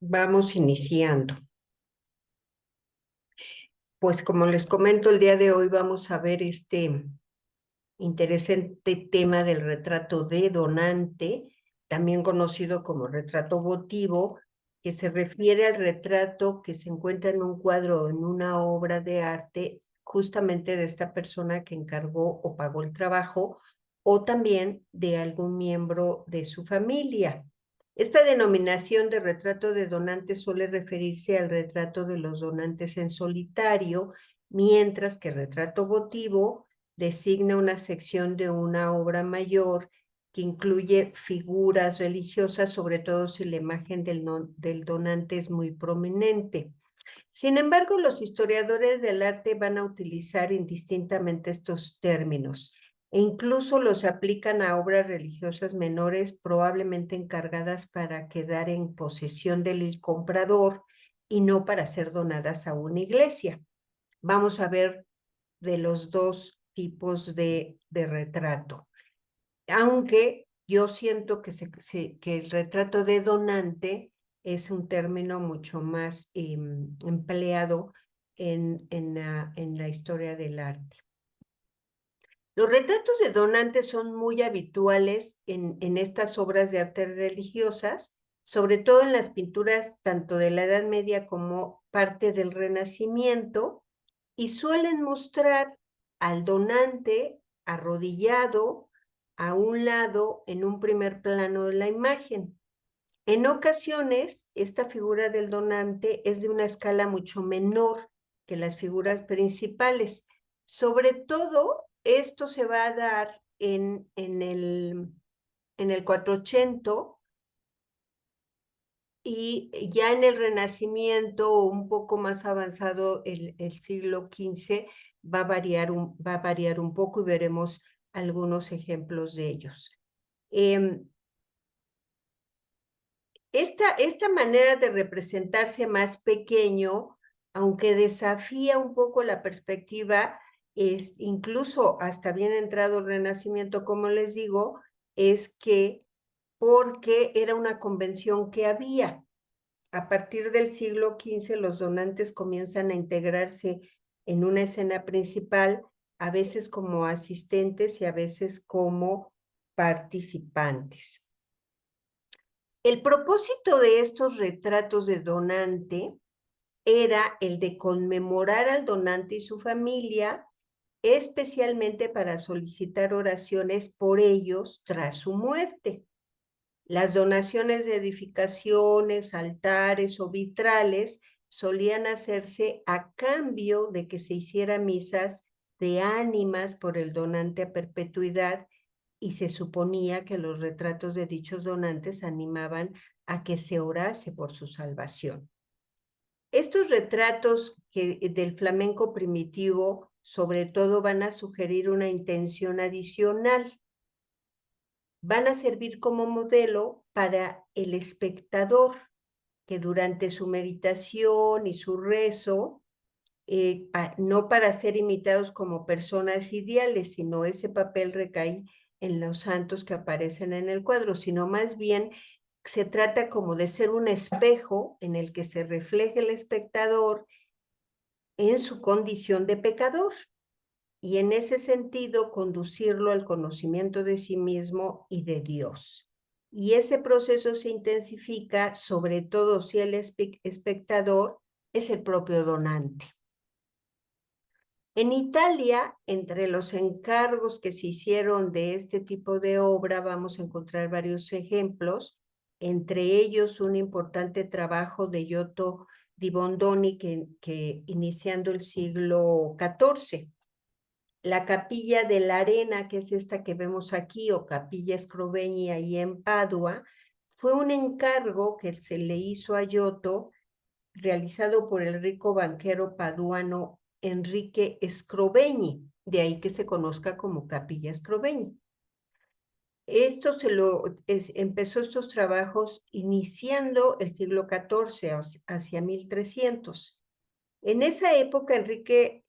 Vamos iniciando. Pues como les comento, el día de hoy vamos a ver este interesante tema del retrato de donante, también conocido como retrato votivo, que se refiere al retrato que se encuentra en un cuadro o en una obra de arte justamente de esta persona que encargó o pagó el trabajo, o también de algún miembro de su familia. Esta denominación de retrato de donante suele referirse al retrato de los donantes en solitario, mientras que el retrato votivo designa una sección de una obra mayor que incluye figuras religiosas, sobre todo si la imagen del donante es muy prominente. Sin embargo, los historiadores del arte van a utilizar indistintamente estos términos e incluso los aplican a obras religiosas menores probablemente encargadas para quedar en posesión del comprador y no para ser donadas a una iglesia. Vamos a ver de los dos tipos de retrato. Aunque yo siento que el retrato de donante es un término mucho más empleado en la historia del arte. Los retratos de donantes son muy habituales en estas obras de arte religiosas, sobre todo en las pinturas tanto de la Edad Media como parte del Renacimiento, y suelen mostrar al donante arrodillado a un lado en un primer plano de la imagen. En ocasiones, esta figura del donante es de una escala mucho menor que las figuras principales. Sobre todo, esto se va a dar en el 480 y ya en el Renacimiento o un poco más avanzado el siglo XV va a variar un poco y veremos algunos ejemplos de ellos. Esta manera de representarse más pequeño, aunque desafía un poco la perspectiva, es incluso hasta bien entrado el Renacimiento, como les digo, es que porque era una convención que había. A partir del siglo XV, los donantes comienzan a integrarse en una escena principal, a veces como asistentes y a veces como participantes. El propósito de estos retratos de donante era el de conmemorar al donante y su familia, especialmente para solicitar oraciones por ellos tras su muerte. Las donaciones de edificaciones, altares o vitrales solían hacerse a cambio de que se hicieran misas de ánimas por el donante a perpetuidad, y se suponía que los retratos de dichos donantes animaban a que se orase por su salvación. Estos retratos del flamenco primitivo sobre todo van a sugerir una intención adicional. Van a servir como modelo para el espectador que durante su meditación y su rezo, no para ser imitados como personas ideales, sino ese papel recae en los santos que aparecen en el cuadro, sino más bien se trata como de ser un espejo en el que se refleje el espectador en su condición de pecador, y en ese sentido conducirlo al conocimiento de sí mismo y de Dios. Y ese proceso se intensifica sobre todo si el espectador es el propio donante. En Italia, entre los encargos que se hicieron de este tipo de obra, vamos a encontrar varios ejemplos, entre ellos un importante trabajo de Giotto di Bondoni que iniciando el siglo XIV. La Capilla de la Arena, que es esta que vemos aquí, o Capilla Scrovegni ahí en Padua, fue un encargo que se le hizo a Giotto, realizado por el rico banquero paduano Enrique Scrovegni, de ahí que se conozca como Capilla Scrovegni. Empezó estos trabajos iniciando el siglo XIV, hacia 1300. En esa época,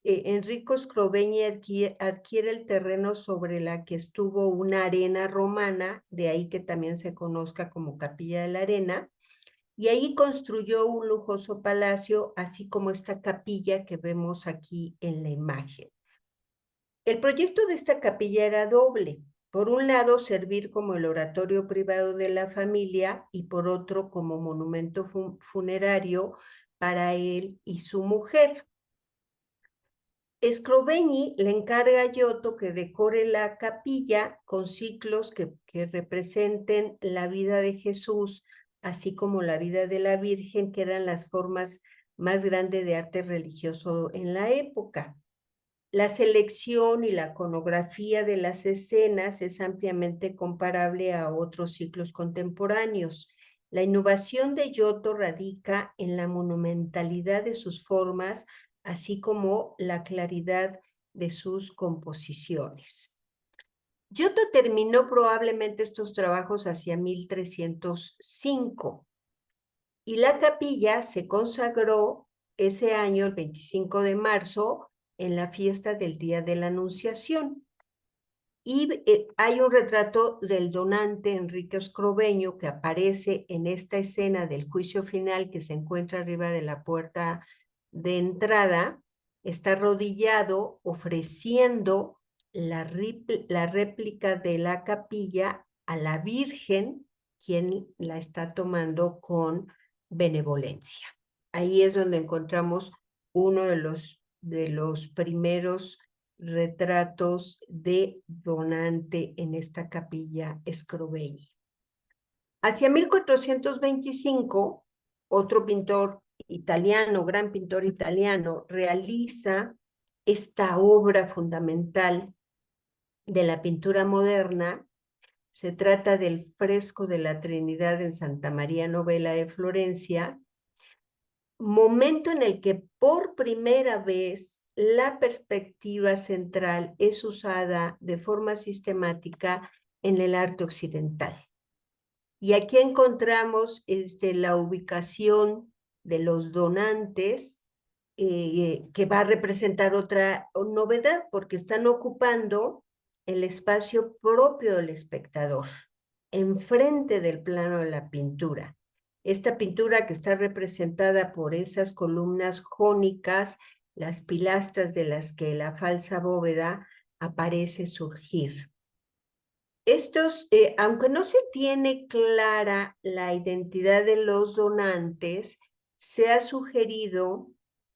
Enrico Scrovegni adquiere el terreno sobre la que estuvo una arena romana, de ahí que también se conozca como Capilla de la Arena, y ahí construyó un lujoso palacio, así como esta capilla que vemos aquí en la imagen. El proyecto de esta capilla era doble. Por un lado, servir como el oratorio privado de la familia y por otro, como monumento funerario para él y su mujer. Scrovegni le encarga a Giotto que decore la capilla con ciclos que representen la vida de Jesús, así como la vida de la Virgen, que eran las formas más grandes de arte religioso en la época. La selección y la conografía de las escenas es ampliamente comparable a otros ciclos contemporáneos. La innovación de Giotto radica en la monumentalidad de sus formas, así como la claridad de sus composiciones. Giotto terminó probablemente estos trabajos hacia 1305 y la capilla se consagró ese año, el 25 de marzo, en la fiesta del Día de la Anunciación. Y hay un retrato del donante Enrique Scrovegni que aparece en esta escena del juicio final que se encuentra arriba de la puerta de entrada. Está arrodillado ofreciendo la réplica de la capilla a la Virgen, quien la está tomando con benevolencia. Ahí es donde encontramos uno de los primeros retratos de donante en esta capilla Scrovegni. Hacia 1425, otro pintor italiano, gran pintor italiano, realiza esta obra fundamental de la pintura moderna. Se trata del fresco de la Trinidad en Santa María Novella de Florencia, momento en el que por primera vez la perspectiva central es usada de forma sistemática en el arte occidental. Y aquí encontramos la ubicación de los donantes, que va a representar otra novedad, porque están ocupando el espacio propio del espectador, enfrente del plano de la pintura. Esta pintura que está representada por esas columnas jónicas, las pilastras de las que la falsa bóveda aparece surgir. Estos, aunque no se tiene clara la identidad de los donantes, se ha sugerido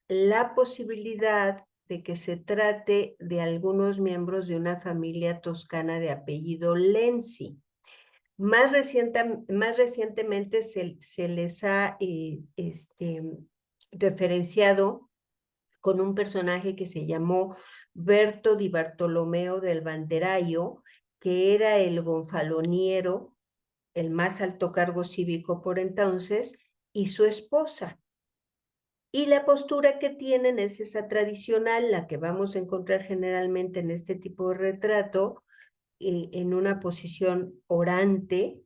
la posibilidad de que se trate de algunos miembros de una familia toscana de apellido Lenzi. Más recientemente se les ha referenciado con un personaje que se llamó Berto di Bartolomeo del Banderaio, que era el gonfaloniero, el más alto cargo cívico por entonces, y su esposa. Y la postura que tienen es esa tradicional, la que vamos a encontrar generalmente en este tipo de retrato, en una posición orante,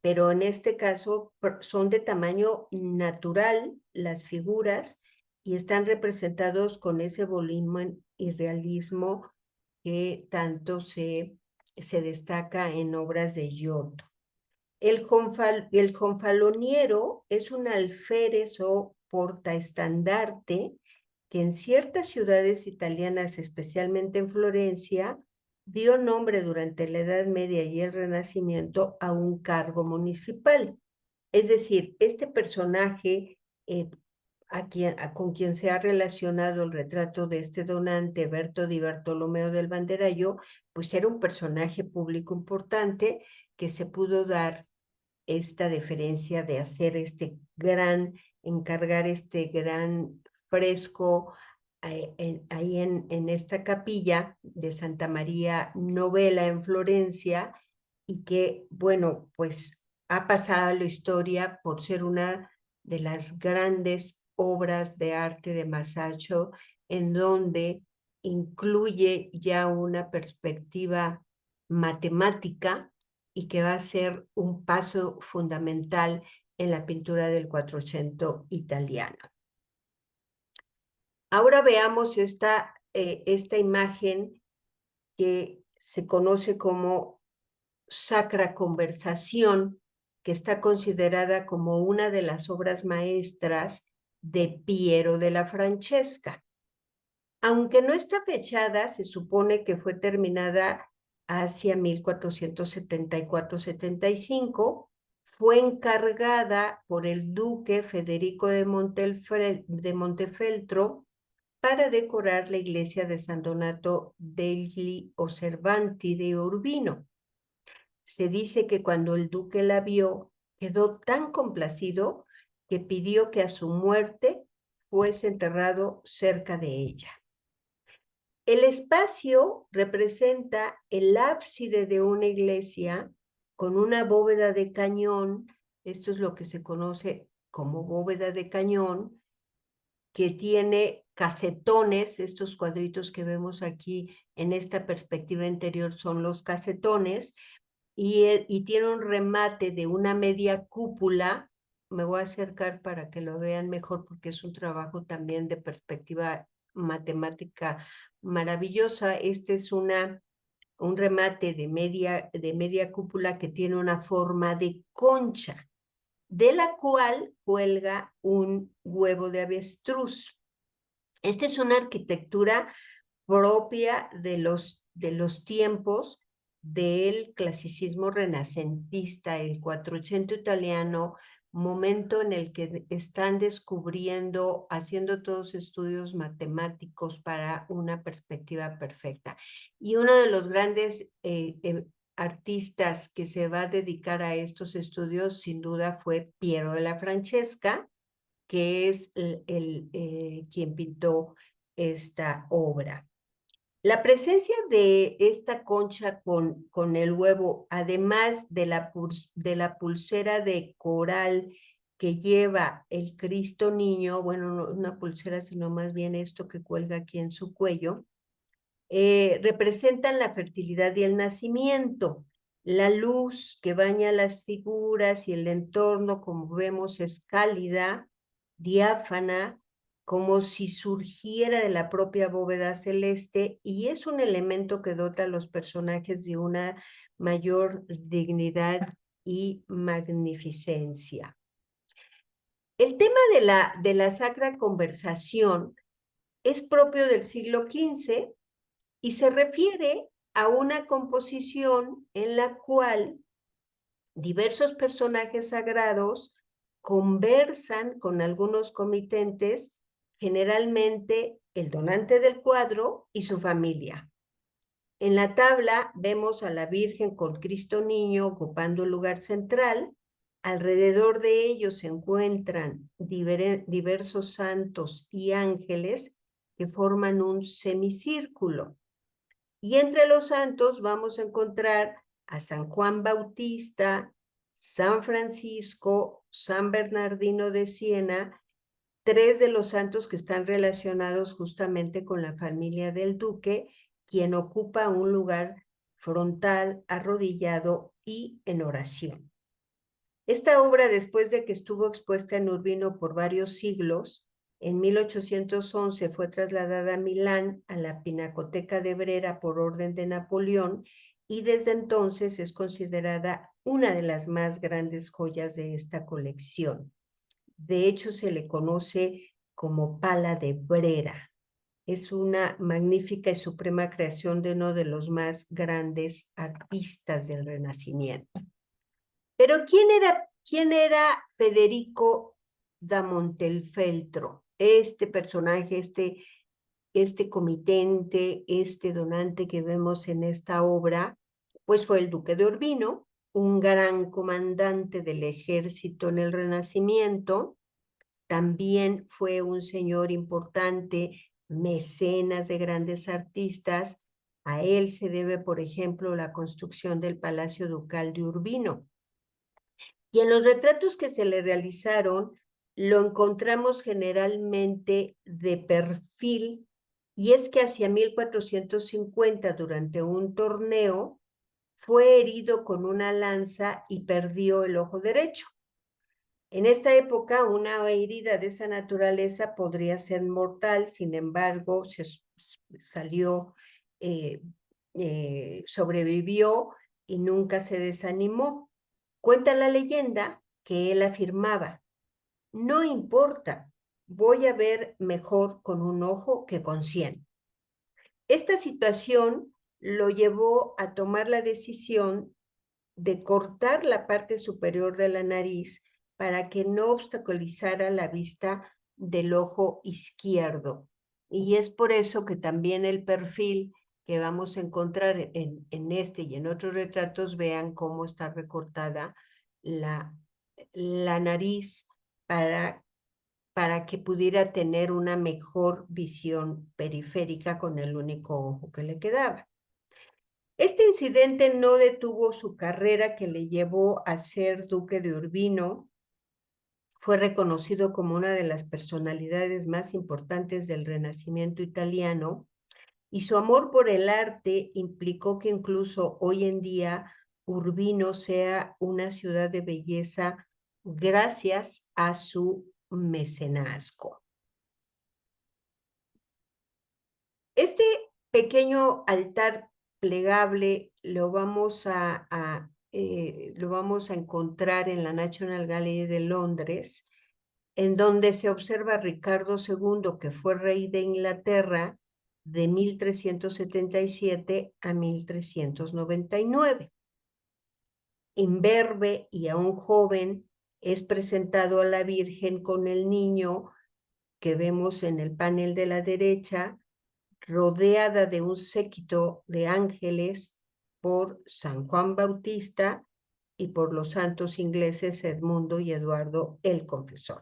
pero en este caso son de tamaño natural las figuras y están representados con ese volumen y realismo que tanto se destaca en obras de Giotto. El gonfaloniero es un alférez o portaestandarte que en ciertas ciudades italianas, especialmente en Florencia, dio nombre durante la Edad Media y el Renacimiento a un cargo municipal. Es decir, este personaje con quien se ha relacionado el retrato de este donante, Berto di Bartolomeo del Banderaio, pues era un personaje público importante que se pudo dar esta deferencia de hacer encargar este gran fresco ahí en esta capilla de Santa María Novella en Florencia, y que, bueno, pues ha pasado a la historia por ser una de las grandes obras de arte de Masaccio, en donde incluye ya una perspectiva matemática y que va a ser un paso fundamental en la pintura del Quattrocento italiano. Ahora veamos esta imagen que se conoce como Sacra Conversación, que está considerada como una de las obras maestras de Piero della Francesca. Aunque no está fechada, se supone que fue terminada hacia 1474-75, fue encargada por el duque Federico de Montefeltro para decorar la iglesia de San Donato degli Osservanti de Urbino. Se dice que cuando el duque la vio, quedó tan complacido que pidió que a su muerte fuese enterrado cerca de ella. El espacio representa el ábside de una iglesia con una bóveda de cañón. Esto es lo que se conoce como bóveda de cañón, que tiene casetones. Estos cuadritos que vemos aquí en esta perspectiva interior son los casetones, y tiene un remate de una media cúpula. Me voy a acercar para que lo vean mejor porque es un trabajo también de perspectiva matemática maravillosa. Este es un remate de media cúpula que tiene una forma de concha, de la cual cuelga un huevo de avestruz. Esta es una arquitectura propia de los tiempos del clasicismo renacentista, el Quattrocento italiano, momento en el que están descubriendo, haciendo todos estudios matemáticos para una perspectiva perfecta. Y uno de los grandes artistas que se va a dedicar a estos estudios, sin duda, fue Piero della Francesca, que es quien pintó esta obra. La presencia de esta concha con el huevo, además de la pulsera de coral que lleva el Cristo Niño, bueno, no una pulsera, sino más bien esto que cuelga aquí en su cuello, representan la fertilidad y el nacimiento. La luz que baña las figuras y el entorno, como vemos, es cálida, diáfana, como si surgiera de la propia bóveda celeste, y es un elemento que dota a los personajes de una mayor dignidad y magnificencia. El tema de la Sacra Conversación es propio del siglo XV y se refiere a una composición en la cual diversos personajes sagrados conversan con algunos comitentes, generalmente el donante del cuadro y su familia. En la tabla vemos a la Virgen con Cristo Niño ocupando el lugar central. Alrededor de ellos se encuentran diversos santos y ángeles que forman un semicírculo. Y entre los santos vamos a encontrar a San Juan Bautista, San Francisco, San Bernardino de Siena, tres de los santos que están relacionados justamente con la familia del duque, quien ocupa un lugar frontal, arrodillado y en oración. Esta obra, después de que estuvo expuesta en Urbino por varios siglos, en 1811 fue trasladada a Milán, a la Pinacoteca de Brera por orden de Napoleón, y desde entonces es considerada una de las más grandes joyas de esta colección. De hecho, se le conoce como Pala de Brera. Es una magnífica y suprema creación de uno de los más grandes artistas del Renacimiento. Pero ¿quién era Federico da Montefeltro? Este personaje, este comitente, este donante que vemos en esta obra, pues fue el duque de Urbino, un gran comandante del ejército en el Renacimiento. También fue un señor importante, mecenas de grandes artistas. A él se debe, por ejemplo, la construcción del Palacio Ducal de Urbino. Y en los retratos que se le realizaron, lo encontramos generalmente de perfil, y es que hacia 1450, durante un torneo, fue herido con una lanza y perdió el ojo derecho. En esta época, una herida de esa naturaleza podría ser mortal, sin embargo, sobrevivió y nunca se desanimó. Cuenta la leyenda que él afirmaba: no importa, voy a ver mejor con un ojo que con 100. Esta situación lo llevó a tomar la decisión de cortar la parte superior de la nariz para que no obstaculizara la vista del ojo izquierdo. Y es por eso que también el perfil que vamos a encontrar en este y en otros retratos, vean cómo está recortada la nariz para que pudiera tener una mejor visión periférica con el único ojo que le quedaba. Este incidente no detuvo su carrera, que le llevó a ser duque de Urbino. Fue reconocido como una de las personalidades más importantes del Renacimiento italiano, y su amor por el arte implicó que incluso hoy en día Urbino sea una ciudad de belleza gracias a su mecenazgo. Este pequeño altar plegable lo vamos a encontrar en la National Gallery de Londres, en donde se observa a Ricardo II, que fue rey de Inglaterra de 1377 a 1399. Imberbe y aún joven, es presentado a la Virgen con el niño que vemos en el panel de la derecha, rodeada de un séquito de ángeles por San Juan Bautista y por los santos ingleses Edmundo y Eduardo el Confesor.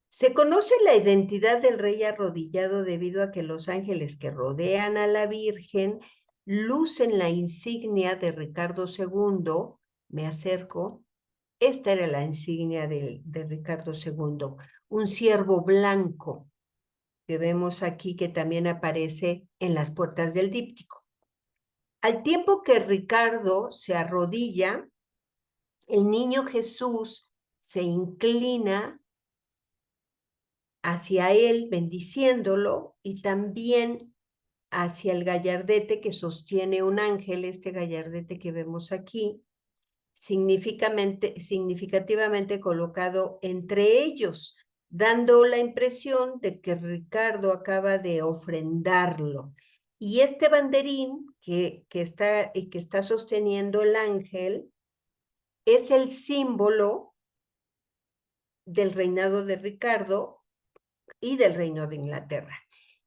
Se conoce la identidad del rey arrodillado debido a que los ángeles que rodean a la Virgen lucen la insignia de Ricardo II. Me acerco. Esta era la insignia de Ricardo II, un ciervo blanco, que vemos aquí, que también aparece en las puertas del díptico. Al tiempo que Ricardo se arrodilla, el niño Jesús se inclina hacia él, bendiciéndolo, y también hacia el gallardete que sostiene un ángel, este gallardete que vemos aquí, significativamente colocado entre ellos, dando la impresión de que Ricardo acaba de ofrendarlo. Y este banderín que está sosteniendo el ángel es el símbolo del reinado de Ricardo y del reino de Inglaterra.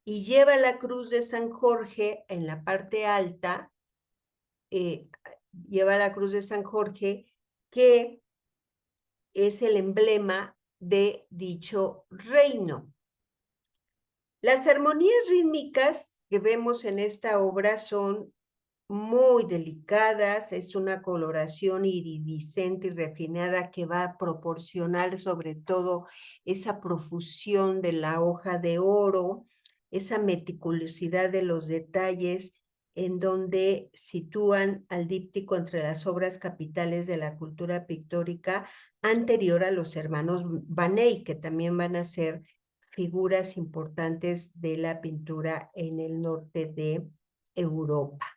Y lleva la cruz de San Jorge en la parte alta, lleva la cruz de San Jorge, que es el emblema de dicho reino. Las armonías rítmicas que vemos en esta obra son muy delicadas, es una coloración iridiscente y refinada que va a proporcionar sobre todo esa profusión de la hoja de oro, esa meticulosidad de los detalles, en donde sitúan al díptico entre las obras capitales de la cultura pictórica anterior a los hermanos Van Eyck, que también van a ser figuras importantes de la pintura en el norte de Europa.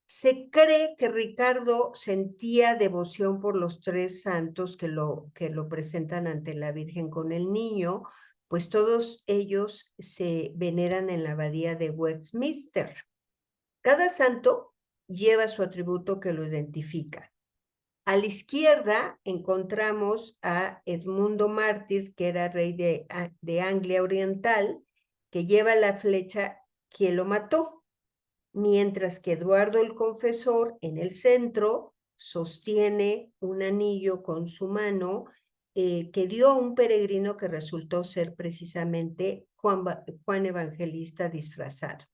Se cree que Ricardo sentía devoción por los tres santos que lo presentan ante la Virgen con el niño, pues todos ellos se veneran en la abadía de Westminster. Cada santo lleva su atributo que lo identifica. A la izquierda encontramos a Edmundo Mártir, que era rey de Anglia Oriental, que lleva la flecha que lo mató, mientras que Eduardo el Confesor en el centro sostiene un anillo con su mano que dio a un peregrino que resultó ser precisamente Juan Evangelista disfrazado.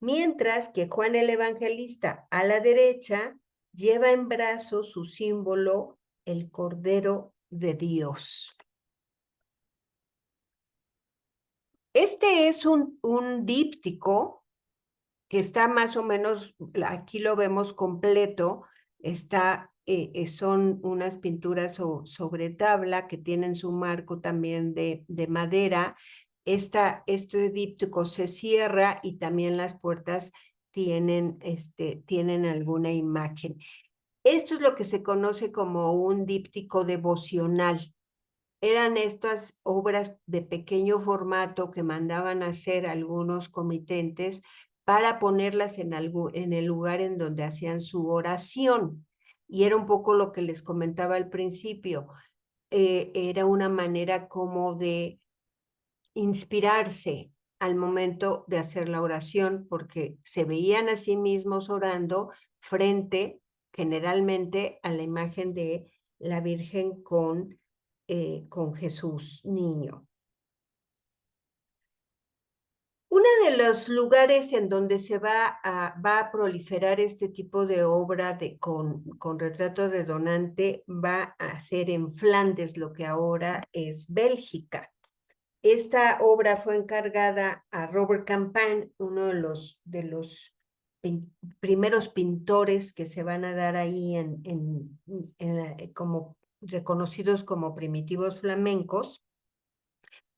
Mientras que Juan el Evangelista a la derecha lleva en brazos su símbolo, el Cordero de Dios. Este es un díptico que está más o menos, aquí lo vemos completo, son unas pinturas sobre tabla que tienen su marco también de madera. Este díptico se cierra y también las puertas tienen alguna imagen. Esto es lo que se conoce como un díptico devocional. Eran estas obras de pequeño formato que mandaban a hacer algunos comitentes para ponerlas en el lugar en donde hacían su oración. Y era un poco lo que les comentaba al principio. Era una manera como de inspirarse al momento de hacer la oración, porque se veían a sí mismos orando frente generalmente a la imagen de la Virgen con Jesús niño. Uno de los lugares en donde se va a proliferar este tipo de obra con retrato de donante va a ser en Flandes, lo que ahora es Bélgica. Esta obra fue encargada a Robert Campin, uno de los primeros pintores que se van a dar ahí como reconocidos como primitivos flamencos,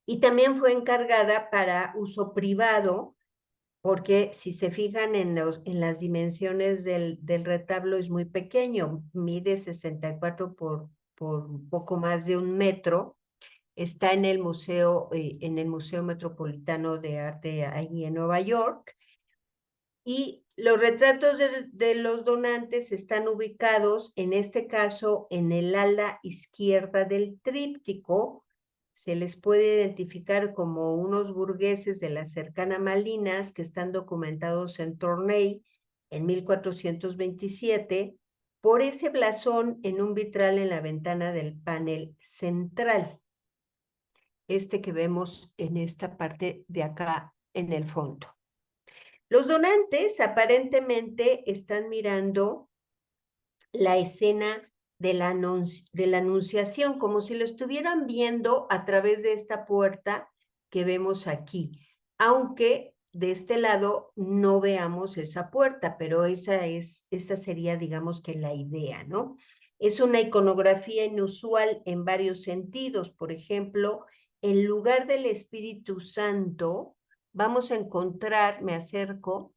y también fue encargada para uso privado, porque si se fijan en las dimensiones del retablo es muy pequeño, mide 64 por un poco más de 1 metro. Está en el Museo Metropolitano de Arte ahí en Nueva York. Y los retratos de los donantes están ubicados, en este caso, en el ala izquierda del tríptico. Se les puede identificar como unos burgueses de la cercana Malinas que están documentados en Tournai en 1427 por ese blasón en un vitral en la ventana del panel central, este que vemos en esta parte de acá en el fondo. Los donantes aparentemente están mirando la escena de la Anunciación, como si lo estuvieran viendo a través de esta puerta que vemos aquí, aunque de este lado no veamos esa puerta, pero esa sería, digamos que la idea, ¿no? Es una iconografía inusual en varios sentidos. Por ejemplo, en lugar del Espíritu Santo, vamos a encontrar, me acerco,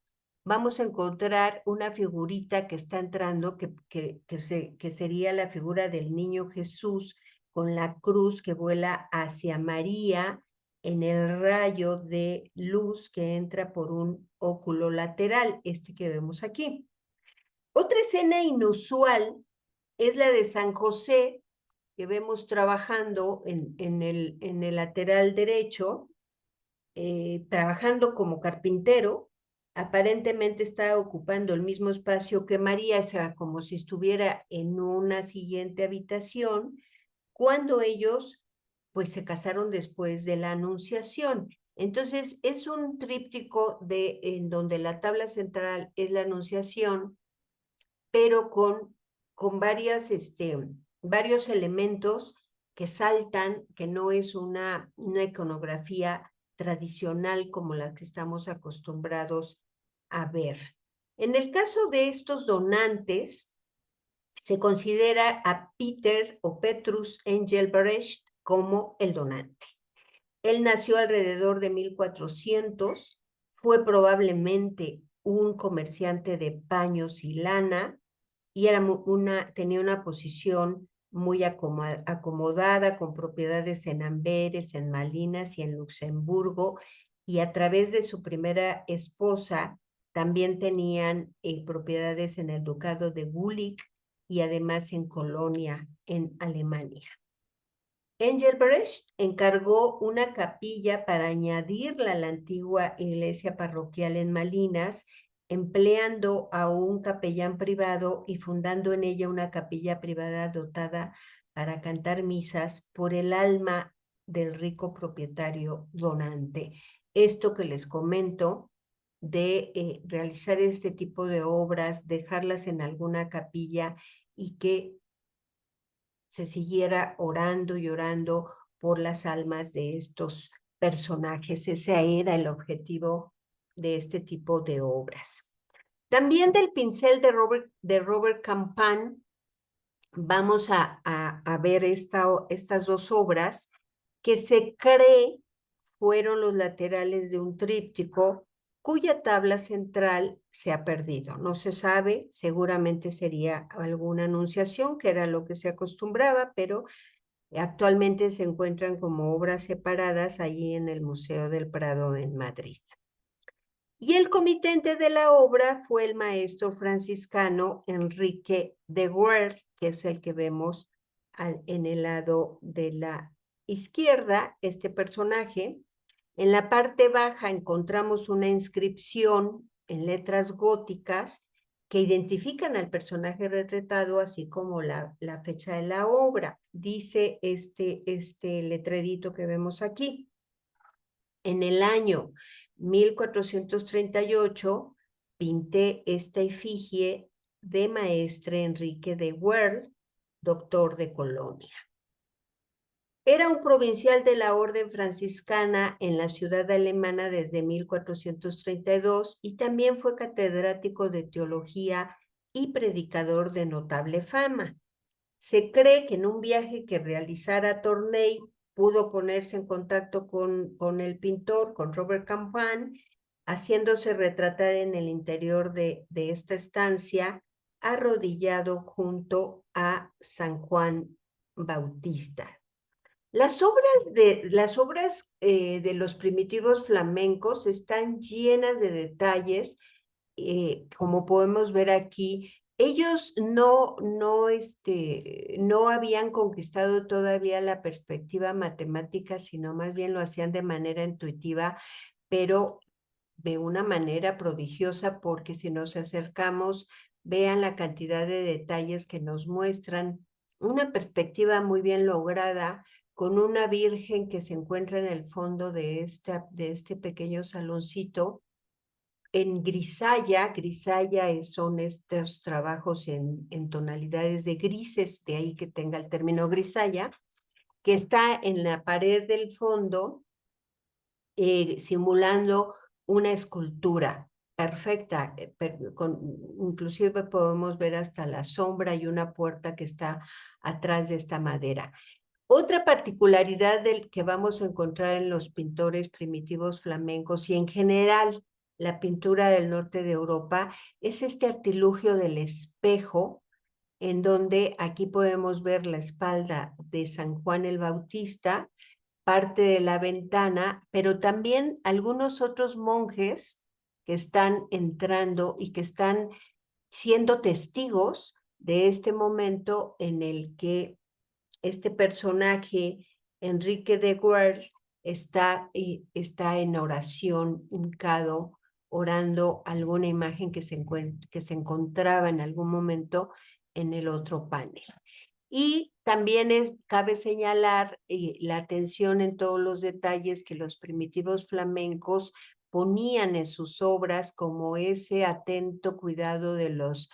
vamos a encontrar una figurita que está entrando, que sería la figura del niño Jesús con la cruz que vuela hacia María en el rayo de luz que entra por un óculo lateral, este que vemos aquí. Otra escena inusual es la de San José, que vemos trabajando en el lateral derecho, trabajando como carpintero. Aparentemente está ocupando el mismo espacio que María, o sea, como si estuviera en una siguiente habitación, cuando ellos pues se casaron después de la Anunciación. Entonces es un tríptico en donde la tabla central es la Anunciación, pero con varios elementos que saltan, que no es una iconografía tradicional como la que estamos acostumbrados a ver. En el caso de estos donantes, se considera a Peter o Petrus Engelbrecht como el donante. Él nació alrededor de 1400, fue probablemente un comerciante de paños y lana, y tenía una posición muy acomodada, con propiedades en Amberes, en Malinas y en Luxemburgo, y a través de su primera esposa también tenían propiedades en el ducado de Gulick y además en Colonia, en Alemania. Engelbrecht encargó una capilla para añadirla a la antigua iglesia parroquial en Malinas, empleando a un capellán privado y fundando en ella una capilla privada dotada para cantar misas por el alma del rico propietario donante. Esto que les comento de realizar este tipo de obras, dejarlas en alguna capilla y que se siguiera orando y orando por las almas de estos personajes. Ese era el objetivo de este tipo de obras. También del pincel de Robert Campin vamos a ver estas dos obras que se cree fueron los laterales de un tríptico cuya tabla central se ha perdido. No se sabe, seguramente sería alguna anunciación, que era lo que se acostumbraba, pero actualmente se encuentran como obras separadas allí en el Museo del Prado en Madrid. Y el comitente de la obra fue el maestro franciscano Enrique de Guert, que es el que vemos en el lado de la izquierda, este personaje. En la parte baja encontramos una inscripción en letras góticas que identifican al personaje retratado, así como la fecha de la obra. Dice este letrerito que vemos aquí: en el año 1438 pinté esta efigie de maestre Enrique de Guert, doctor de Colonia. Era un provincial de la orden franciscana en la ciudad alemana desde 1432 y también fue catedrático de teología y predicador de notable fama. Se cree que en un viaje que realizara a Tournai pudo ponerse en contacto con el pintor, con Robert Campin, haciéndose retratar en el interior de esta estancia, arrodillado junto a San Juan Bautista. Las obras de los primitivos flamencos están llenas de detalles, como podemos ver aquí. Ellos no habían conquistado todavía la perspectiva matemática, sino más bien lo hacían de manera intuitiva, pero de una manera prodigiosa, porque si nos acercamos, vean la cantidad de detalles que nos muestran una perspectiva muy bien lograda, con una virgen que se encuentra en el fondo de este pequeño saloncito, en grisalla. Grisalla son estos trabajos en tonalidades de grises, de ahí que tenga el término grisalla, que está en la pared del fondo, simulando una escultura perfecta, inclusive podemos ver hasta la sombra y una puerta que está atrás de esta madera. Otra particularidad del que vamos a encontrar en los pintores primitivos flamencos y en general la pintura del norte de Europa es este artilugio del espejo, en donde aquí podemos ver la espalda de San Juan el Bautista, parte de la ventana, pero también algunos otros monjes que están entrando y que están siendo testigos de este momento en el que este personaje, Enrique de Guert, está en oración, hincado, orando alguna imagen que se encontraba en algún momento en el otro panel. Y también cabe señalar la atención en todos los detalles que los primitivos flamencos ponían en sus obras, como ese atento cuidado de los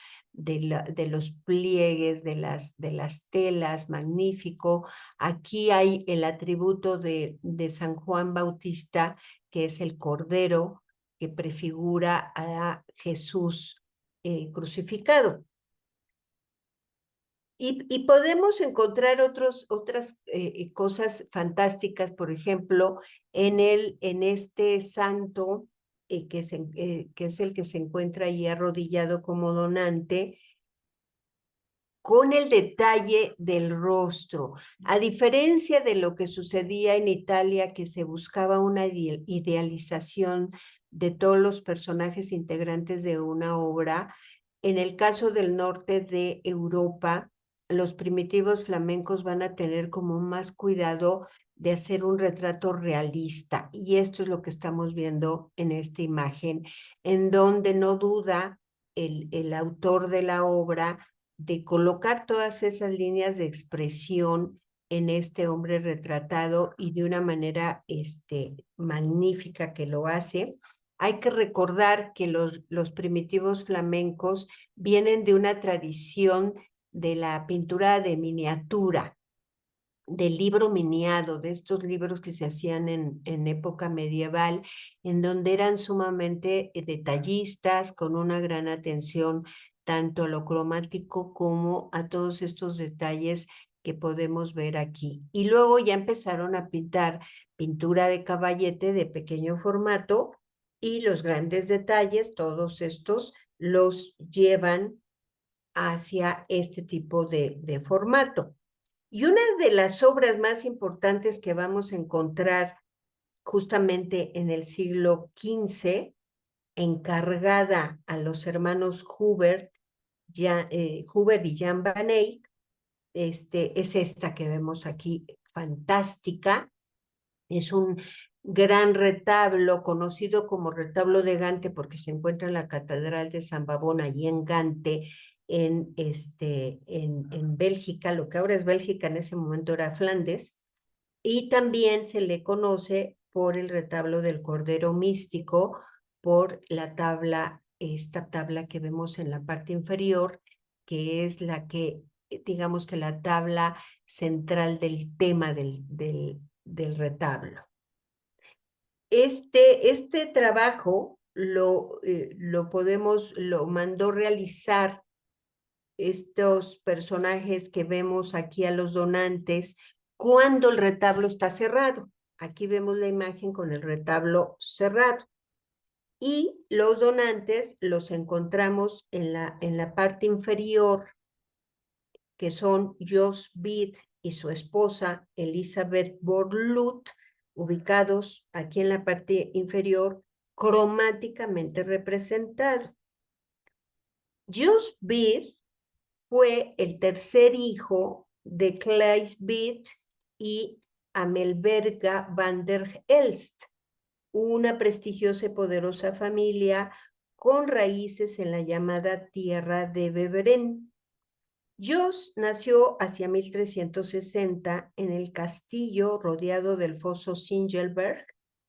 pliegues, de las telas, magnífico. Aquí hay el atributo de San Juan Bautista, que es el cordero que prefigura a Jesús crucificado. Y podemos encontrar otras cosas fantásticas, por ejemplo, en este santo, que es el que se encuentra ahí arrodillado como donante, con el detalle del rostro. A diferencia de lo que sucedía en Italia, que se buscaba una idealización de todos los personajes integrantes de una obra, en el caso del norte de Europa, los primitivos flamencos van a tener como más cuidado de hacer un retrato realista. Y esto es lo que estamos viendo en esta imagen, en donde no duda el autor de la obra de colocar todas esas líneas de expresión en este hombre retratado, y de una manera magnífica que lo hace. Hay que recordar que los primitivos flamencos vienen de una tradición de la pintura de miniatura, del libro miniado, de estos libros que se hacían en época medieval, en donde eran sumamente detallistas, con una gran atención tanto a lo cromático como a todos estos detalles que podemos ver aquí. Y luego ya empezaron a pintar pintura de caballete de pequeño formato, y los grandes detalles, todos estos los llevan hacia este tipo de formato. Y una de las obras más importantes que vamos a encontrar justamente en el siglo XV, encargada a los hermanos Huber y Jan van Eyck, es esta que vemos aquí, fantástica. Es un gran retablo, conocido como retablo de Gante, porque se encuentra en la Catedral de San Babón, allí en Gante, en Bélgica, lo que ahora es Bélgica, en ese momento era Flandes, y también se le conoce por el retablo del Cordero Místico, por esta tabla que vemos en la parte inferior, que es la que, digamos que la tabla central del tema del retablo. Este trabajo lo mandó realizar estos personajes que vemos aquí a los donantes cuando el retablo está cerrado. Aquí vemos la imagen con el retablo cerrado. Y los donantes los encontramos en la parte inferior, que son Jos Bid y su esposa Elizabeth Borluth, ubicados aquí en la parte inferior, cromáticamente representados. Jos Bid fue el tercer hijo de Claes Bid y Amelberga van der Elst, una prestigiosa y poderosa familia con raíces en la llamada tierra de Beveren. Jos nació hacia 1360 en el castillo rodeado del foso Singelberg,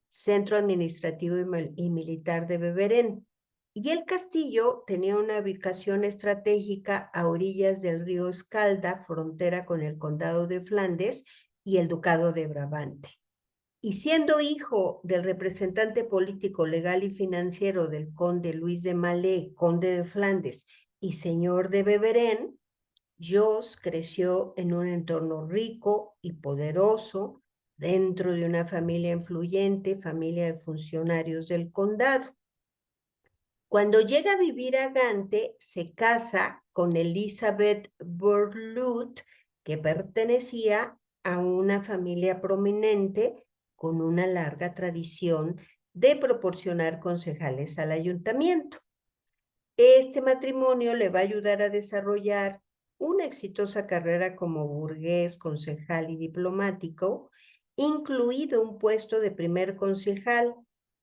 centro administrativo y militar de Beveren. Y el castillo tenía una ubicación estratégica a orillas del río Escalda, frontera con el condado de Flandes y el ducado de Brabante. Y siendo hijo del representante político, legal y financiero del conde Luis de Malé, conde de Flandes y señor de Beveren, Jos creció en un entorno rico y poderoso dentro de una familia influyente, familia de funcionarios del condado. Cuando llega a vivir a Gante, se casa con Elizabeth Borluth, que pertenecía a una familia prominente con una larga tradición de proporcionar concejales al ayuntamiento. Este matrimonio le va a ayudar a desarrollar una exitosa carrera como burgués, concejal y diplomático, incluido un puesto de primer concejal,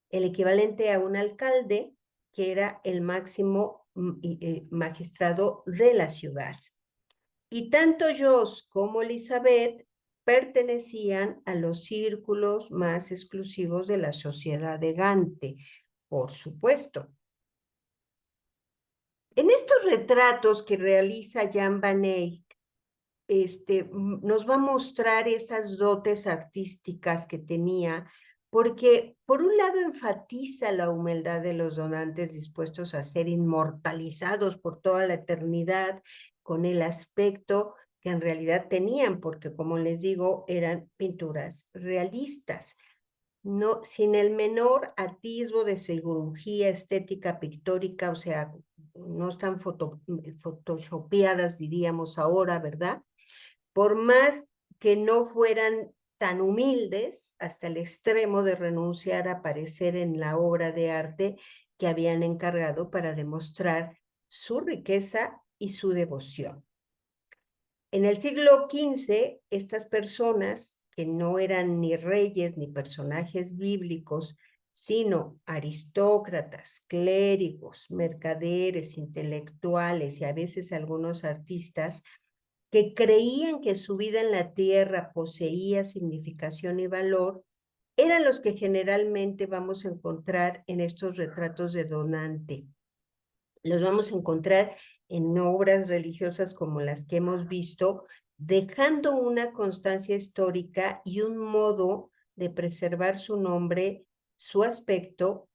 el equivalente a un alcalde, que era el máximo magistrado de la ciudad. Y tanto Jos como Elizabeth pertenecían a los círculos más exclusivos de la sociedad de Gante, por supuesto. En estos retratos que realiza Jan van Eyck, nos va a mostrar esas dotes artísticas que tenía, porque por un lado enfatiza la humildad de los donantes dispuestos a ser inmortalizados por toda la eternidad con el aspecto que en realidad tenían, porque como les digo, eran pinturas realistas, no, sin el menor atisbo de cirugía estética pictórica, o sea, no están photoshopeadas, diríamos ahora, ¿verdad? Por más que no fueran tan humildes hasta el extremo de renunciar a aparecer en la obra de arte que habían encargado para demostrar su riqueza y su devoción. En el siglo XV, estas personas, que no eran ni reyes ni personajes bíblicos, sino aristócratas, clérigos, mercaderes, intelectuales y a veces algunos artistas, que creían que su vida en la tierra poseía significación y valor, eran los que generalmente vamos a encontrar en estos retratos de donante. Los vamos a encontrar en obras religiosas como las que hemos visto, dejando una constancia histórica y un modo de preservar su nombre, su aspecto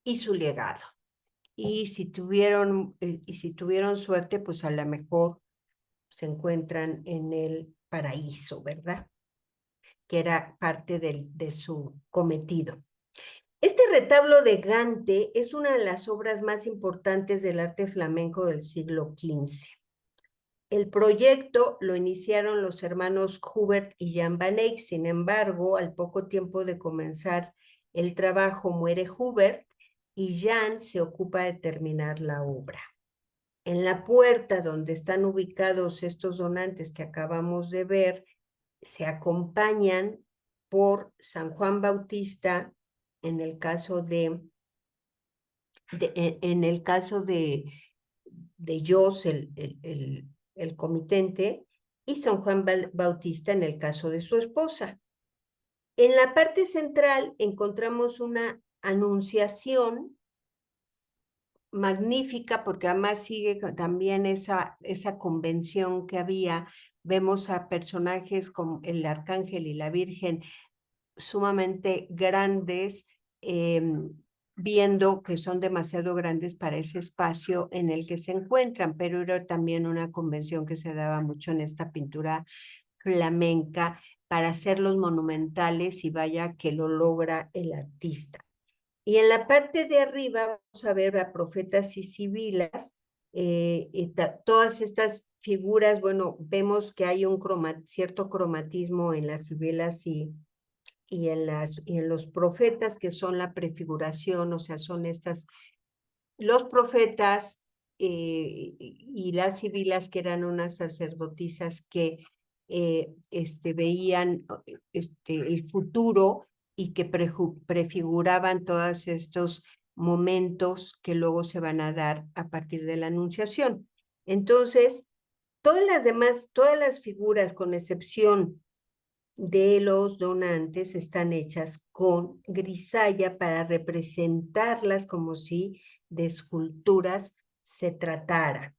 y su legado. Y si tuvieron suerte, pues a lo mejor se encuentran en el paraíso, ¿verdad? Que era parte de su cometido. Este retablo de Gante es una de las obras más importantes del arte flamenco del siglo XV. El proyecto lo iniciaron los hermanos Hubert y Jan van Eyck. Sin embargo, al poco tiempo de comenzar el trabajo muere Hubert y Jan se ocupa de terminar la obra. En la puerta donde están ubicados estos donantes que acabamos de ver, se acompañan por San Juan Bautista, en el caso en el caso de Jos, el comitente, y San Juan Bautista en el caso de su esposa. En la parte central encontramos una anunciación magnífica, porque además sigue también esa convención que había. Vemos a personajes como el arcángel y la virgen sumamente grandes, viendo que son demasiado grandes para ese espacio en el que se encuentran, pero era también una convención que se daba mucho en esta pintura flamenca para hacerlos monumentales, y vaya que lo logra el artista. Y en la parte de arriba vamos a ver a profetas y sibilas, todas estas figuras. Bueno, vemos que hay un cierto cromatismo en las sibilas y en los profetas, que son la prefiguración, o sea, son los profetas y las sibilas, que eran unas sacerdotisas que veían el futuro y que prefiguraban todos estos momentos que luego se van a dar a partir de la anunciación. Entonces, todas las figuras, con excepción de los donantes, están hechas con grisalla para representarlas como si de esculturas se tratara.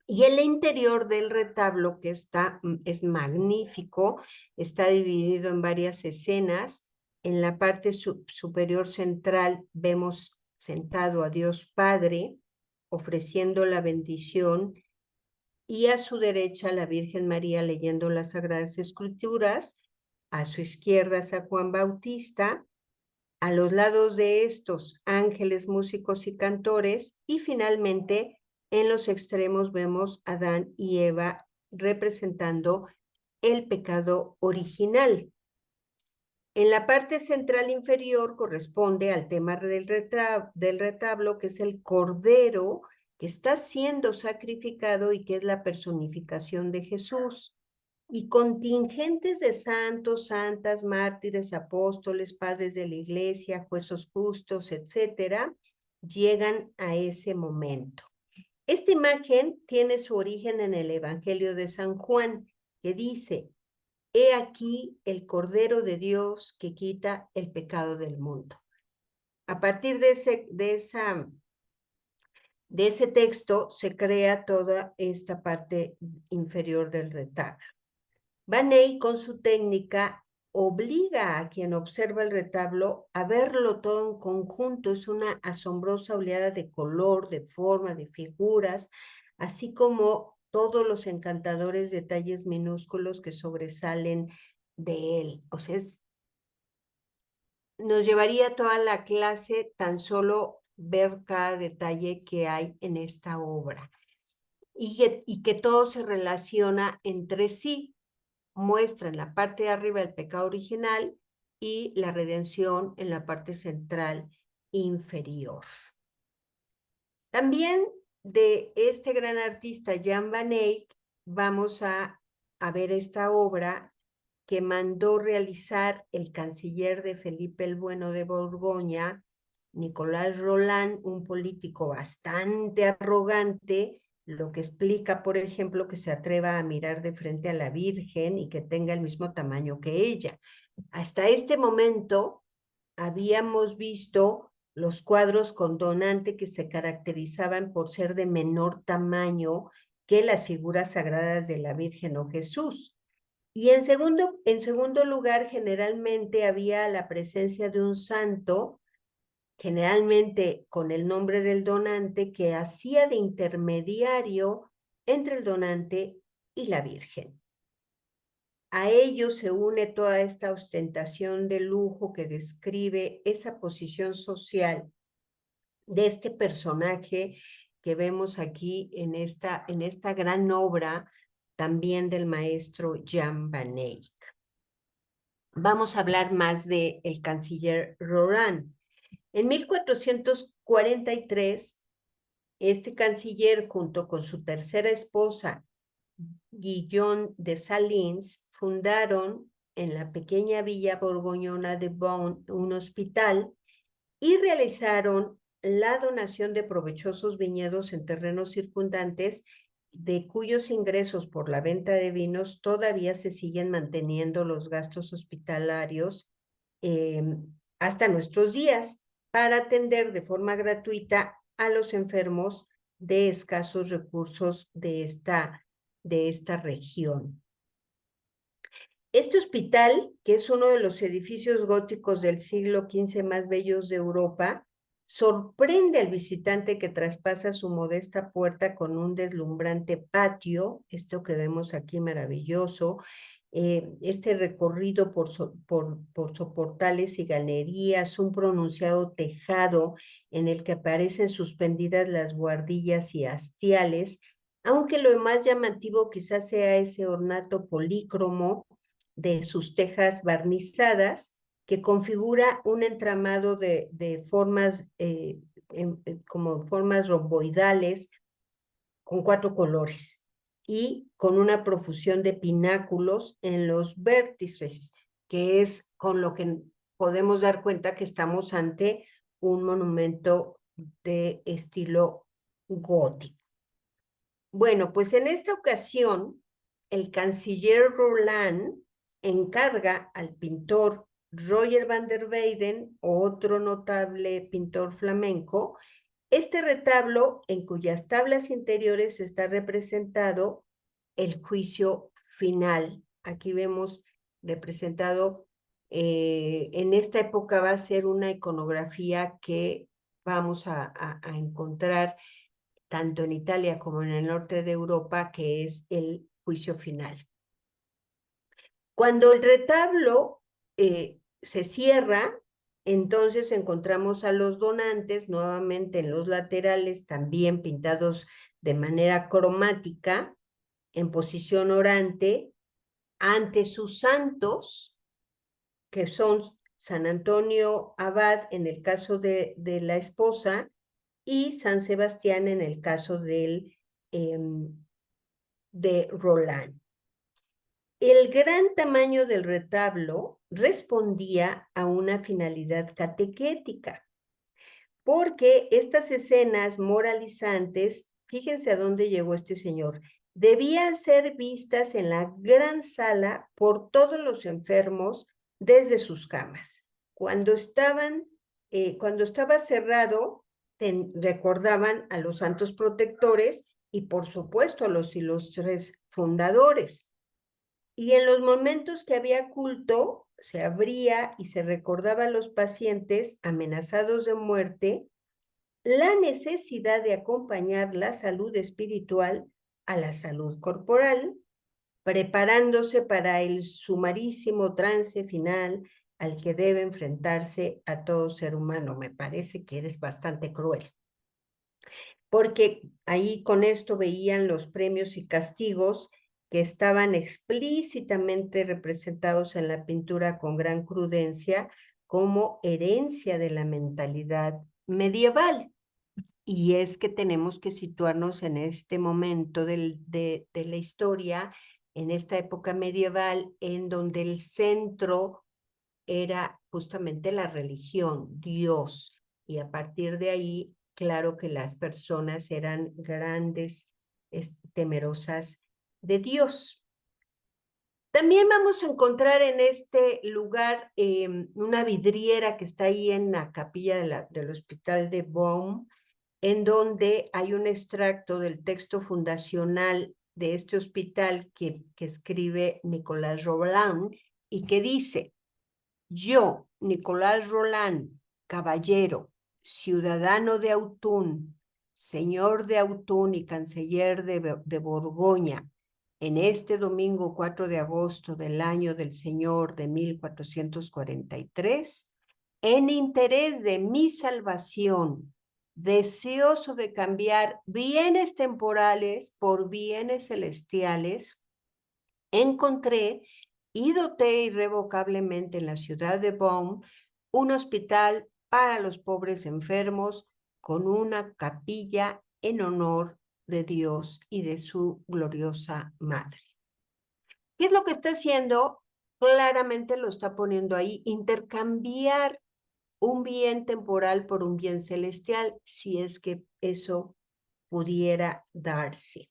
Y el interior del retablo, que es magnífico, está dividido en varias escenas. En la parte superior central vemos sentado a Dios Padre, ofreciendo la bendición, y a su derecha la Virgen María leyendo las Sagradas Escrituras, a su izquierda San Juan Bautista, a los lados de estos ángeles, músicos y cantores, y finalmente en los extremos vemos a Adán y Eva representando el pecado original. En la parte central inferior corresponde al tema del retablo, que es el Cordero que está siendo sacrificado y que es la personificación de Jesús. Y contingentes de santos, santas, mártires, apóstoles, padres de la iglesia, jueces justos, etcétera, llegan a ese momento. Esta imagen tiene su origen en el Evangelio de San Juan, que dice: He aquí el Cordero de Dios que quita el pecado del mundo. A partir de ese texto se crea toda esta parte inferior del retablo. Van Eyck, con su técnica, obliga a quien observa el retablo a verlo todo en conjunto. Es una asombrosa oleada de color, de forma, de figuras, así como todos los encantadores detalles minúsculos que sobresalen de él. O sea, nos llevaría toda la clase tan solo ver cada detalle que hay en esta obra, y que todo se relaciona entre sí. Muestra en la parte de arriba el pecado original y la redención en la parte central inferior. También de este gran artista Jan van Eyck vamos a ver esta obra que mandó realizar el canciller de Felipe el Bueno de Borgoña, Nicolás Roland, un político bastante arrogante, lo que explica, por ejemplo, que se atreva a mirar de frente a la Virgen y que tenga el mismo tamaño que ella. Hasta este momento habíamos visto los cuadros con donante que se caracterizaban por ser de menor tamaño que las figuras sagradas de la Virgen o Jesús. Y en segundo lugar, generalmente había la presencia de un santo, generalmente con el nombre del donante, que hacía de intermediario entre el donante y la Virgen. A ello se une toda esta ostentación de lujo que describe esa posición social de este personaje que vemos aquí en esta gran obra también del maestro Jan van Eyck. Vamos a hablar más del canciller Roland. En 1443, este canciller, junto con su tercera esposa, Guillaume de Salins, fundaron en la pequeña villa borgoñona de Beaune un hospital y realizaron la donación de provechosos viñedos en terrenos circundantes, de cuyos ingresos por la venta de vinos todavía se siguen manteniendo los gastos hospitalarios hasta nuestros días, para atender de forma gratuita a los enfermos de escasos recursos de esta región. Este hospital, que es uno de los edificios góticos del siglo XV más bellos de Europa, sorprende al visitante que traspasa su modesta puerta con un deslumbrante patio, esto que vemos aquí maravilloso, este recorrido por soportales y galerías, un pronunciado tejado en el que aparecen suspendidas las buhardillas y hastiales, aunque lo más llamativo quizás sea ese ornato polícromo de sus tejas barnizadas, que configura un entramado de formas, como formas romboidales, con 4 colores, y con una profusión de pináculos en los vértices, que es con lo que podemos dar cuenta que estamos ante un monumento de estilo gótico. Bueno, pues en esta ocasión, el canciller Roland encarga al pintor Roger van der Weyden, otro notable pintor flamenco, este retablo en cuyas tablas interiores está representado el juicio final. Aquí vemos representado, en esta época va a ser una iconografía que vamos a encontrar tanto en Italia como en el norte de Europa, que es el juicio final. Cuando el retablo se cierra, entonces encontramos a los donantes nuevamente en los laterales, también pintados de manera cromática, en posición orante, ante sus santos, que son San Antonio Abad en el caso de la esposa, y San Sebastián en el caso de Roland. El gran tamaño del retablo respondía a una finalidad catequética, porque estas escenas moralizantes, fíjense a dónde llegó este señor, debían ser vistas en la gran sala por todos los enfermos desde sus camas. Cuando estaba cerrado, recordaban a los santos protectores y, por supuesto, a los ilustres fundadores. Y en los momentos que había culto, se abría y se recordaba a los pacientes amenazados de muerte la necesidad de acompañar la salud espiritual a la salud corporal, preparándose para el sumarísimo trance final al que debe enfrentarse a todo ser humano. Me parece que eres bastante cruel, porque ahí con esto veían los premios y castigos que estaban explícitamente representados en la pintura con gran prudencia como herencia de la mentalidad medieval. Y es que tenemos que situarnos en este momento de la historia, en esta época medieval, en donde el centro era justamente la religión, Dios, y a partir de ahí, claro que las personas eran grandes, temerosas de Dios. También vamos a encontrar en este lugar una vidriera que está ahí en la capilla del Hospital de Beaune, en donde hay un extracto del texto fundacional de este hospital que escribe Nicolas Roland y que dice: yo, Nicolas Roland, caballero, ciudadano de Autun, señor de Autun y canciller de Borgoña, en este domingo 4 de agosto del año del Señor de 1443, en interés de mi salvación, deseoso de cambiar bienes temporales por bienes celestiales, encontré y doté irrevocablemente en la ciudad de Bonn un hospital para los pobres enfermos con una capilla en honor de Dios y de su gloriosa madre. ¿Qué es lo que está haciendo? Claramente lo está poniendo ahí, intercambiar un bien temporal por un bien celestial, si es que eso pudiera darse.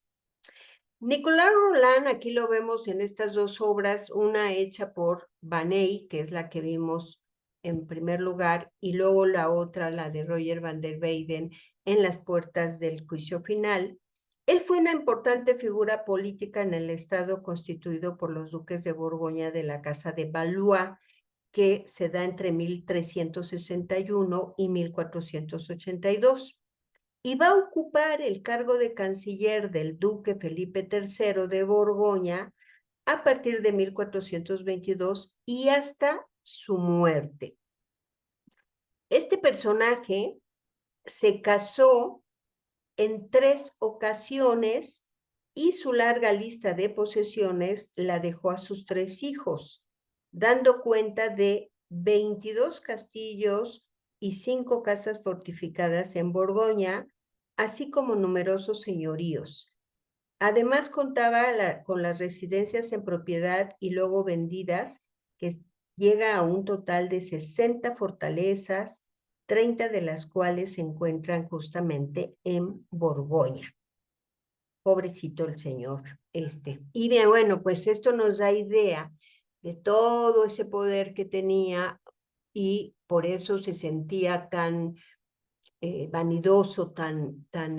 Nicolas Roland, aquí lo vemos en estas dos obras, una hecha por Van Eyck, que es la que vimos en primer lugar, y luego la otra, la de Roger van der Weyden, en las puertas del juicio final. Él fue una importante figura política en el estado constituido por los duques de Borgoña de la Casa de Valois, que se da entre 1361 y 1482. Y va a ocupar el cargo de canciller del duque Felipe III de Borgoña a partir de 1422 y hasta su muerte. Este personaje se casó en 3 ocasiones y su larga lista de posesiones la dejó a sus 3 hijos, dando cuenta de 22 castillos y 5 casas fortificadas en Borgoña, así como numerosos señoríos. Además contaba con las residencias en propiedad y luego vendidas, que llega a un total de 60 fortalezas, 30 de las cuales se encuentran justamente en Borgoña. Pobrecito el señor este. Y bien, bueno, pues esto nos da idea de todo ese poder que tenía y por eso se sentía tan vanidoso, tan tan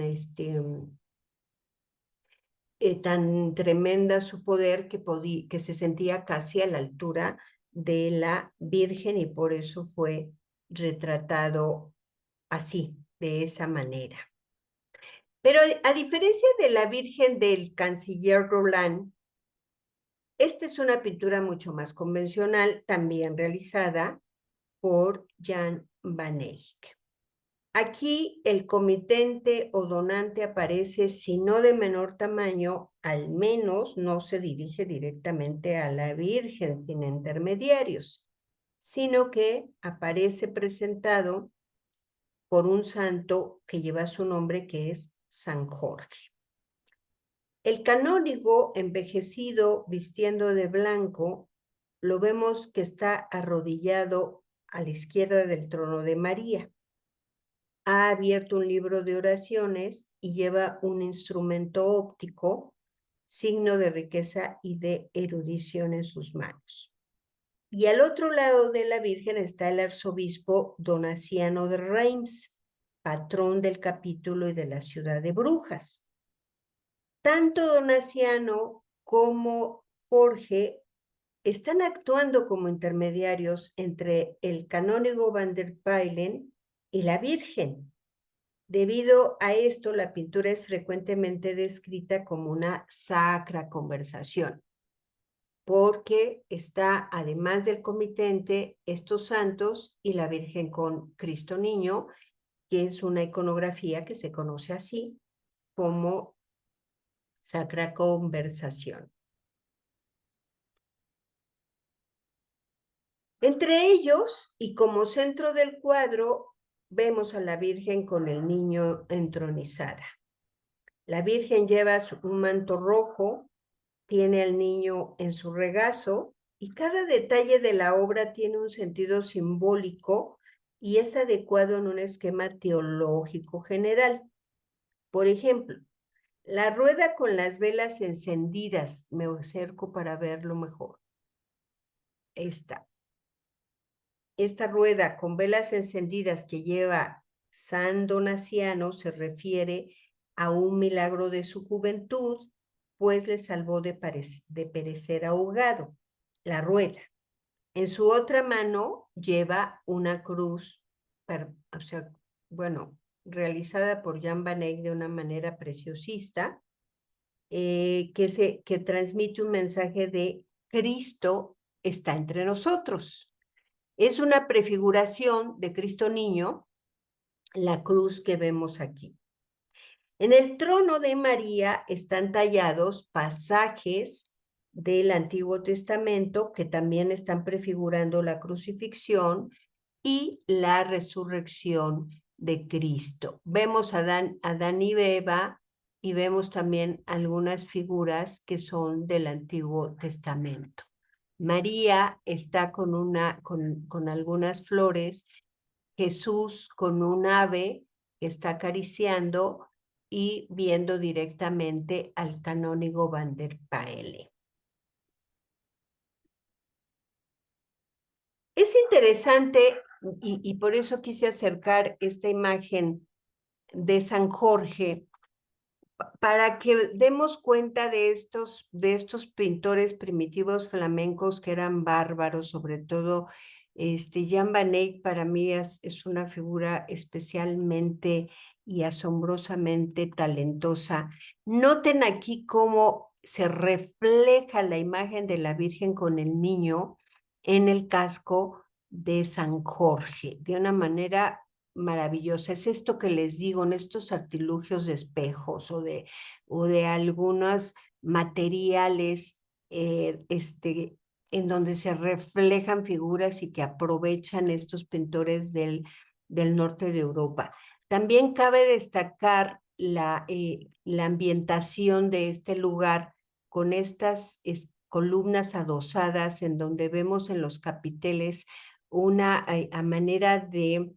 tremenda su poder que se sentía casi a la altura de la Virgen y por eso fue retratado así, de esa manera. Pero a diferencia de la Virgen del canciller Roland, esta es una pintura mucho más convencional, también realizada por Jan van Eyck. Aquí el comitente o donante aparece, si no de menor tamaño, al menos no se dirige directamente a la Virgen sin intermediarios, sino que aparece presentado por un santo que lleva su nombre, que es San Jorge. El canónigo envejecido vistiendo de blanco, lo vemos que está arrodillado a la izquierda del trono de María. Ha abierto un libro de oraciones y lleva un instrumento óptico, signo de riqueza y de erudición en sus manos. Y al otro lado de la Virgen está el arzobispo Donaciano de Reims, patrón del capítulo y de la ciudad de Brujas. Tanto Donaciano como Jorge están actuando como intermediarios entre el canónigo van der Pijlen y la Virgen. Debido a esto, la pintura es frecuentemente descrita como una sacra conversación, porque está, además del comitente, estos santos y la Virgen con Cristo Niño, que es una iconografía que se conoce así como sacra conversación. Entre ellos, y como centro del cuadro, vemos a la Virgen con el niño entronizada. La Virgen lleva un manto rojo, tiene al niño en su regazo y cada detalle de la obra tiene un sentido simbólico y es adecuado en un esquema teológico general. Por ejemplo, la rueda con las velas encendidas, me acerco para verlo mejor. Esta rueda con velas encendidas que lleva San Donaciano se refiere a un milagro de su juventud, pues le salvó de perecer ahogado, la rueda. En su otra mano lleva una cruz, realizada por Jan van Eyck de una manera preciosista, que transmite un mensaje de Cristo está entre nosotros. Es una prefiguración de Cristo niño, la cruz que vemos aquí. En el trono de María están tallados pasajes del Antiguo Testamento que también están prefigurando la crucifixión y la resurrección de Cristo. Vemos a Adán y Eva y vemos también algunas figuras que son del Antiguo Testamento. María está con algunas flores, Jesús con un ave que está acariciando y viendo directamente al canónigo Van der Paele. Es interesante y por eso quise acercar esta imagen de San Jorge para que demos cuenta de estos pintores primitivos flamencos que eran bárbaros, sobre todo Jan van Eyck para mí es una figura especialmente y asombrosamente talentosa. Noten aquí cómo se refleja la imagen de la Virgen con el niño en el casco de San Jorge, de una manera maravillosa. Es esto que les digo, en estos artilugios de espejos o de algunos materiales en donde se reflejan figuras y que aprovechan estos pintores del norte de Europa. También cabe destacar la ambientación de este lugar con estas columnas adosadas en donde vemos en los capiteles una a manera de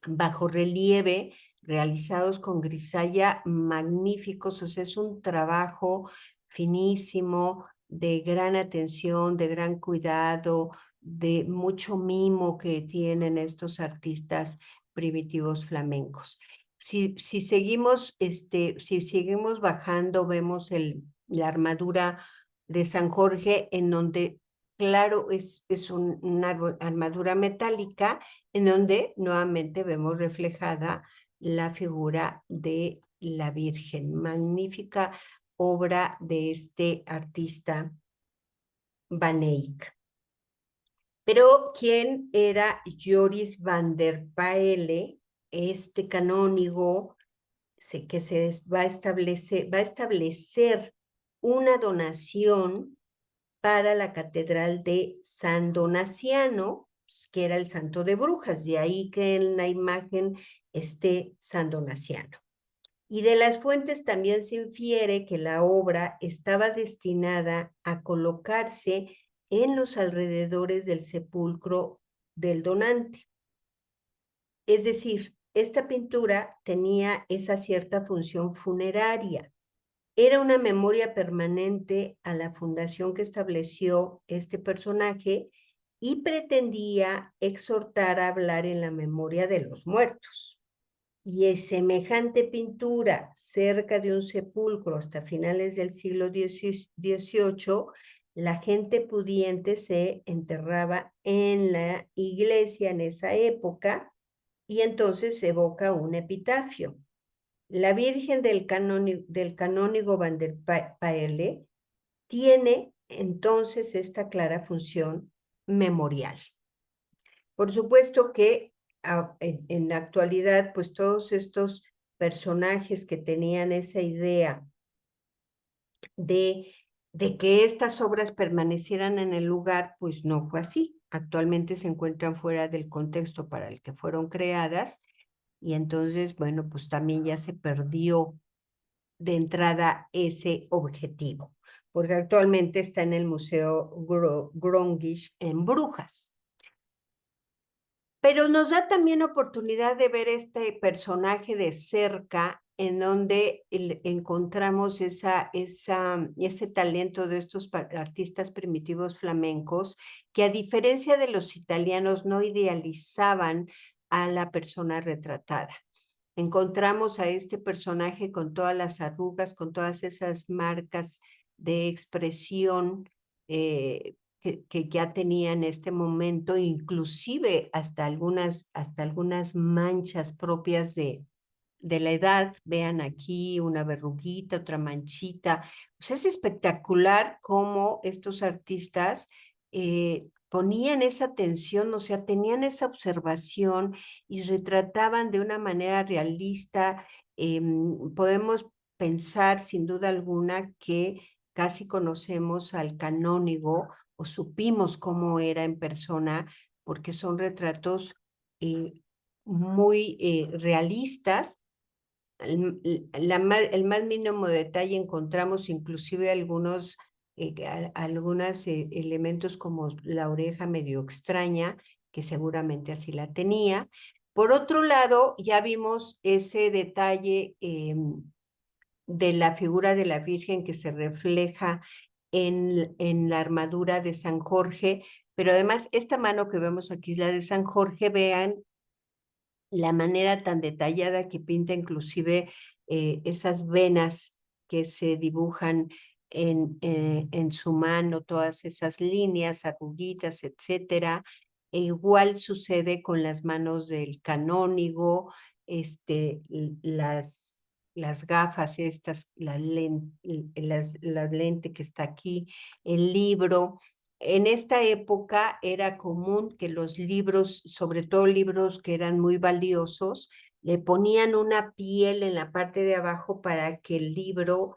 bajo relieve realizados con grisalla magníficos, o sea, es un trabajo finísimo, de gran atención, de gran cuidado, de mucho mimo que tienen estos artistas primitivos flamencos. Si seguimos, si seguimos bajando, vemos la armadura de San Jorge, en donde, claro, es una armadura metálica, en donde nuevamente vemos reflejada la figura de la Virgen. Magnífica obra de este artista Van Eyck. Pero ¿quién era Joris van der Paele? Este canónigo que va a establecer una donación para la Catedral de San Donaciano, que era el santo de brujas, de ahí que en la imagen esté San Donaciano. Y de las fuentes también se infiere que la obra estaba destinada a colocarse en los alrededores del sepulcro del donante. Es decir, esta pintura tenía esa cierta función funeraria. Era una memoria permanente a la fundación que estableció este personaje y pretendía exhortar a hablar en la memoria de los muertos. Y es semejante pintura cerca de un sepulcro hasta finales del siglo XVIII, la gente pudiente se enterraba en la iglesia en esa época y entonces se evoca un epitafio. La Virgen del canónigo Van der Paele tiene entonces esta clara función memorial. Por supuesto que en la actualidad, pues todos estos personajes que tenían esa idea de que estas obras permanecieran en el lugar, pues no fue así. Actualmente se encuentran fuera del contexto para el que fueron creadas y entonces, bueno, pues también ya se perdió de entrada ese objetivo, porque actualmente está en el Museo Grongisch en Brujas. Pero nos da también oportunidad de ver este personaje de cerca, en donde encontramos ese talento de estos artistas primitivos flamencos, que a diferencia de los italianos no idealizaban a la persona retratada. Encontramos a este personaje con todas las arrugas, con todas esas marcas de expresión que ya tenía en este momento, inclusive hasta algunas manchas propias de de la edad. Vean aquí una verruguita, otra manchita. Pues es espectacular cómo estos artistas ponían esa atención, o sea, tenían esa observación y retrataban de una manera realista. Podemos pensar sin duda alguna que casi conocemos al canónigo o supimos cómo era en persona, porque son retratos muy realistas. El más mínimo detalle encontramos inclusive algunos elementos como la oreja medio extraña, que seguramente así la tenía. Por otro lado, ya vimos ese detalle de la figura de la Virgen que se refleja en la armadura de San Jorge, pero además esta mano que vemos aquí es la de San Jorge. Vean la manera tan detallada que pinta inclusive esas venas que se dibujan en su mano, todas esas líneas, arruguitas, etcétera. E igual sucede con las manos del canónigo, las gafas estas, las lentes que está aquí, el libro. En esta época era común que los libros, sobre todo libros que eran muy valiosos, le ponían una piel en la parte de abajo para que el libro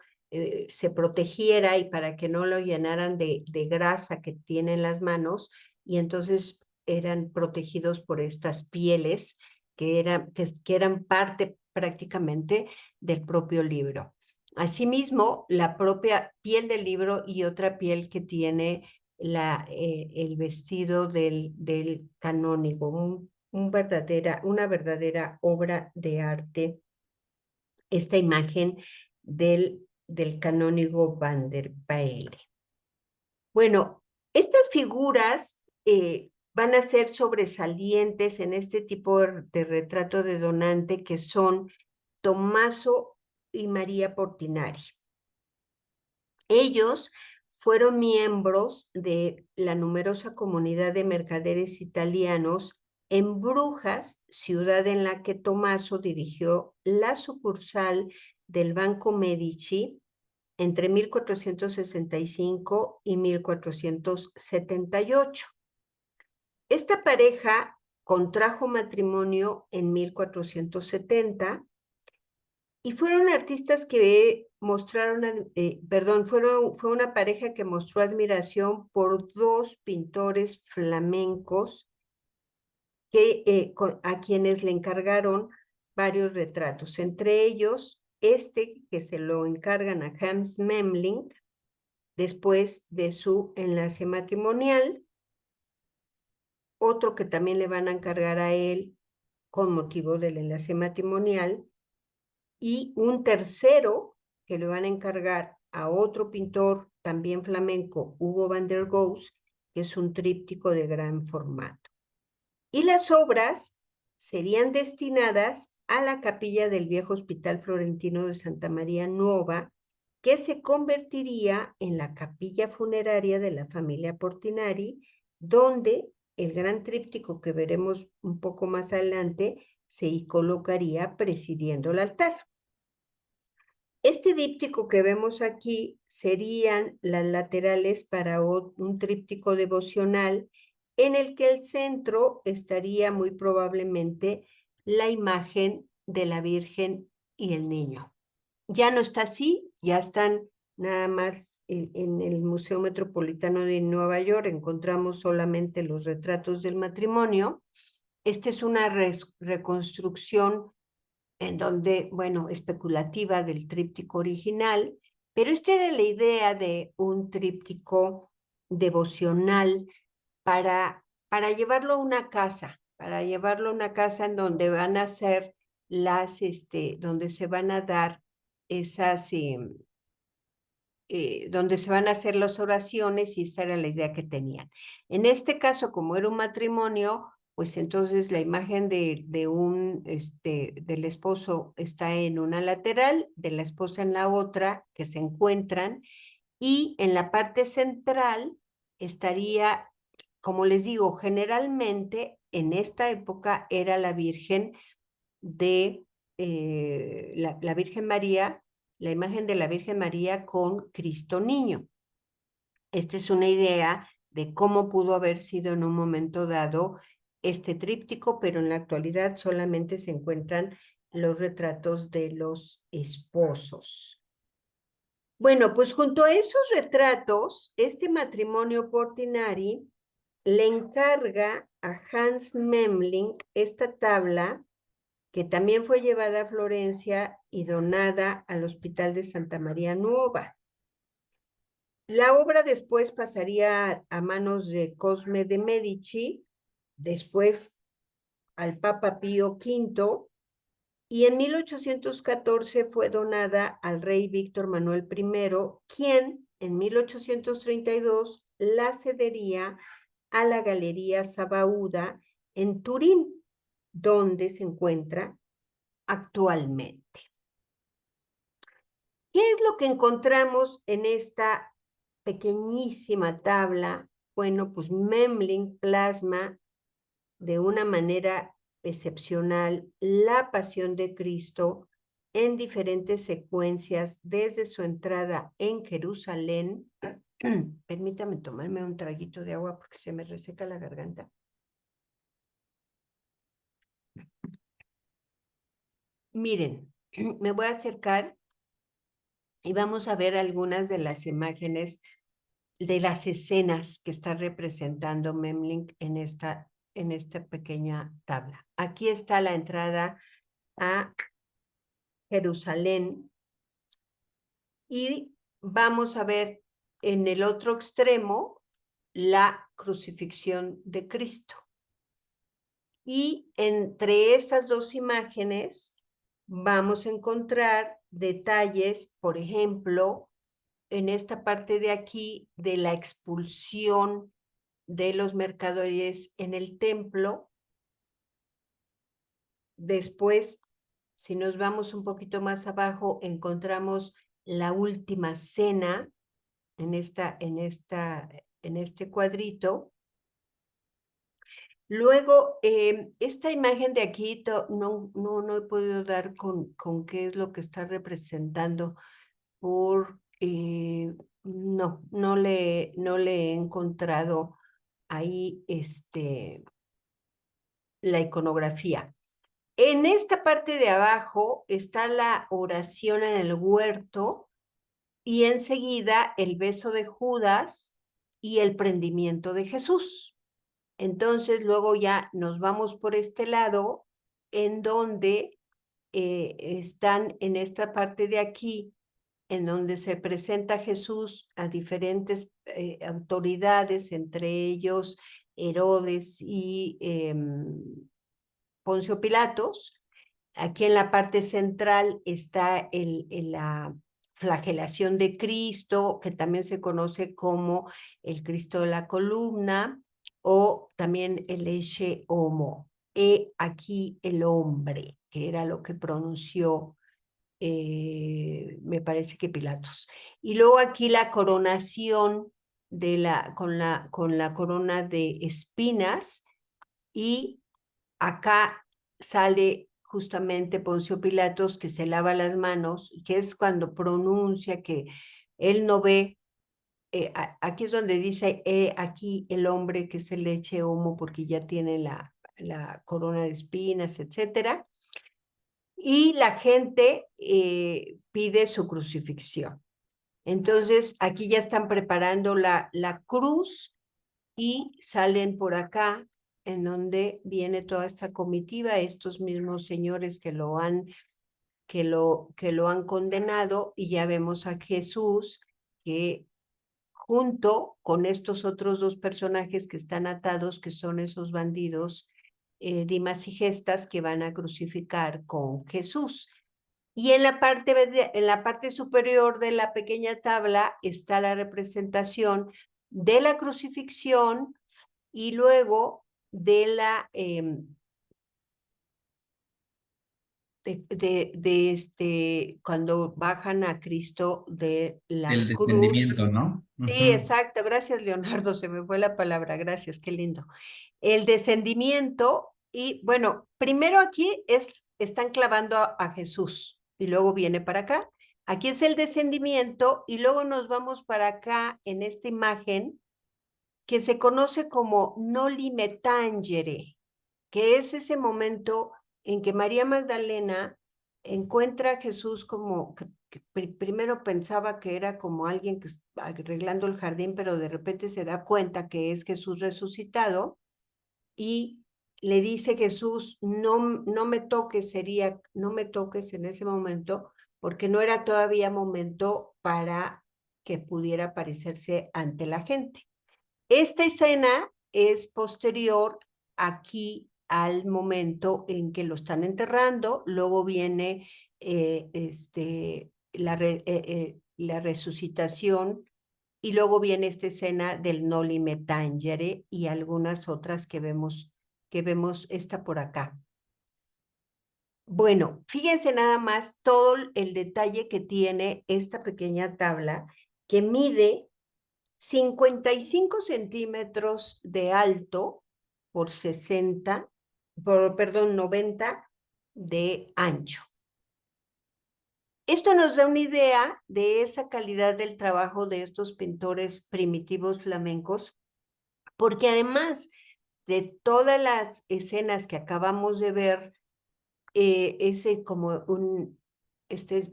se protegiera y para que no lo llenaran de grasa que tienen las manos, y entonces eran protegidos por estas pieles que eran parte prácticamente del propio libro. Asimismo, la propia piel del libro y otra piel que tiene el vestido del canónigo, una verdadera obra de arte, esta imagen del canónigo Van der Baele. Bueno, estas figuras van a ser sobresalientes en este tipo de retrato de donante, que son Tommaso y María Portinari. Ellos fueron miembros de la numerosa comunidad de mercaderes italianos en Brujas, ciudad en la que Tommaso dirigió la sucursal del Banco Medici entre 1465 y 1478. Esta pareja contrajo matrimonio en 1470 y fueron artistas que fue una pareja que mostró admiración por dos pintores flamencos a quienes le encargaron varios retratos, entre ellos que se lo encargan a Hans Memling después de su enlace matrimonial, otro que también le van a encargar a él con motivo del enlace matrimonial, y un tercero que le van a encargar a otro pintor también flamenco, Hugo van der Goes, que es un tríptico de gran formato. Y las obras serían destinadas a la capilla del viejo Hospital Florentino de Santa María Nuova, que se convertiría en la capilla funeraria de la familia Portinari, donde el gran tríptico que veremos un poco más adelante se colocaría presidiendo el altar. Este díptico que vemos aquí serían las laterales para un tríptico devocional, en el que el centro estaría muy probablemente la imagen de la Virgen y el niño. Ya no está así, ya están nada más en el Museo Metropolitano de Nueva York, encontramos solamente los retratos del matrimonio. Esta es una reconstrucción en donde, bueno, especulativa del tríptico original, pero esta era la idea de un tríptico devocional para llevarlo a una casa, en donde van a ser donde se van a dar esas, donde se van a hacer las oraciones, y esa era la idea que tenían. En este caso, como era un matrimonio, pues entonces la imagen del esposo está en una lateral, de la esposa en la otra, que se encuentran, y en la parte central estaría, como les digo, generalmente en esta época era la Virgen de la Virgen María, la imagen de la Virgen María con Cristo Niño. Esta es una idea de cómo pudo haber sido en un momento dado este tríptico, pero en la actualidad solamente se encuentran los retratos de los esposos. Bueno, pues junto a esos retratos, este matrimonio Portinari le encarga a Hans Memling esta tabla que también fue llevada a Florencia y donada al Hospital de Santa María Nuova. La obra después pasaría a manos de Cosme de Medici, después al Papa Pío V, y en 1814 fue donada al rey Víctor Manuel I, quien en 1832 la cedería a la Galería Sabauda en Turín, donde se encuentra actualmente. ¿Qué es lo que encontramos en esta pequeñísima tabla? Bueno, pues Memling plasma de una manera excepcional la pasión de Cristo en diferentes secuencias desde su entrada en Jerusalén. Permítame tomarme un traguito de agua porque se me reseca la garganta. Miren, me voy a acercar y vamos a ver algunas de las imágenes de las escenas que está representando Memling en esta pequeña tabla. Aquí está la entrada a Jerusalén y vamos a ver en el otro extremo la crucifixión de Cristo. Y entre esas dos imágenes vamos a encontrar detalles, por ejemplo, en esta parte de aquí de la expulsión de los mercaderes en el templo. Después, si nos vamos un poquito más abajo, encontramos la última cena en este cuadrito. Luego, esta imagen de aquí no he podido dar con qué es lo que está representando, no le he encontrado ahí la iconografía. En esta parte de abajo está la oración en el huerto y enseguida el beso de Judas y el prendimiento de Jesús. Entonces luego ya nos vamos por este lado en donde están en esta parte de aquí, en donde se presenta Jesús a diferentes autoridades, entre ellos Herodes y Poncio Pilatos. Aquí en la parte central está la flagelación de Cristo, que también se conoce como el Cristo de la columna, o también el Ecce Homo. Aquí el hombre, que era lo que pronunció, me parece que Pilatos. Y luego aquí la coronación con la corona de espinas, y acá sale justamente Poncio Pilatos, que se lava las manos, que es cuando pronuncia que él no ve. Aquí es donde dice, aquí el hombre que se le eche homo porque ya tiene la corona de espinas, etcétera. Y la gente pide su crucifixión. Entonces, aquí ya están preparando la cruz y salen por acá, en donde viene toda esta comitiva, estos mismos señores que lo han condenado, y ya vemos a Jesús que junto con estos otros dos personajes que están atados, que son esos bandidos, Dimas y Gestas, que van a crucificar con Jesús. Y en la parte superior de la pequeña tabla está la representación de la crucifixión y luego de cuando bajan a Cristo de la El cruz. descendimiento, ¿no? Sí, Ujú. exacto, gracias Leonardo, se me fue la palabra, gracias, qué lindo. El descendimiento, y bueno, primero aquí es están clavando a Jesús y luego viene para acá. Aquí es el descendimiento y luego nos vamos para acá en esta imagen que se conoce como Noli Me Tangere, que es ese momento en que María Magdalena encuentra a Jesús como, que primero pensaba que era como alguien que está arreglando el jardín, pero de repente se da cuenta que es Jesús resucitado y le dice Jesús, no me toques, no me toques en ese momento, porque no era todavía momento para que pudiera aparecerse ante la gente. Esta escena es posterior aquí al momento en que lo están enterrando, luego viene la resucitación y luego viene esta escena del Noli Me Tangere y algunas otras que vemos esta por acá. Bueno, fíjense nada más todo el detalle que tiene esta pequeña tabla que mide 55 centímetros de alto por 90 de ancho. Esto nos da una idea de esa calidad del trabajo de estos pintores primitivos flamencos, porque además de todas las escenas que acabamos de ver, este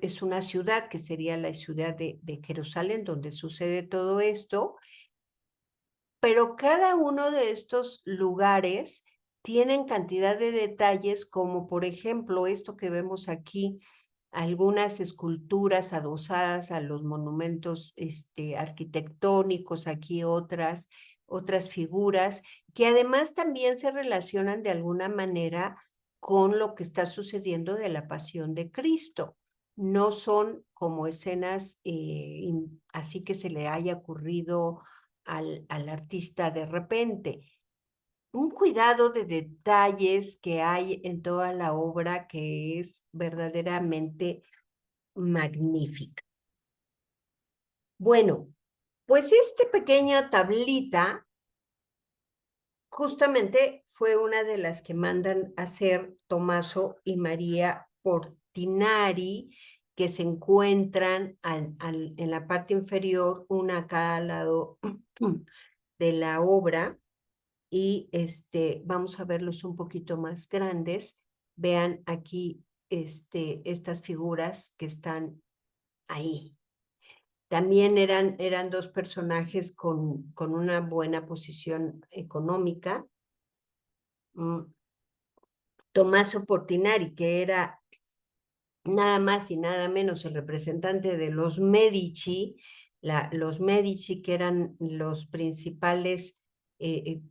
es una ciudad que sería la ciudad de Jerusalén, donde sucede todo esto, pero cada uno de estos lugares tienen cantidad de detalles, como por ejemplo esto que vemos aquí, algunas esculturas adosadas a los monumentos arquitectónicos, aquí otras figuras, que además también se relacionan de alguna manera con lo que está sucediendo de la pasión de Cristo. No son como escenas así que se le haya ocurrido al artista de repente. Un cuidado de detalles que hay en toda la obra que es verdaderamente magnífica. Bueno, pues esta pequeña tablita justamente fue una de las que mandan hacer Tommaso y María Portinari, que se encuentran en la parte inferior, una a cada lado de la obra, y vamos a verlos un poquito más grandes. Vean aquí estas figuras que están ahí. También eran dos personajes con una buena posición económica. Tommaso Portinari, que era nada más y nada menos el representante de los Medici, los Medici que eran los principales,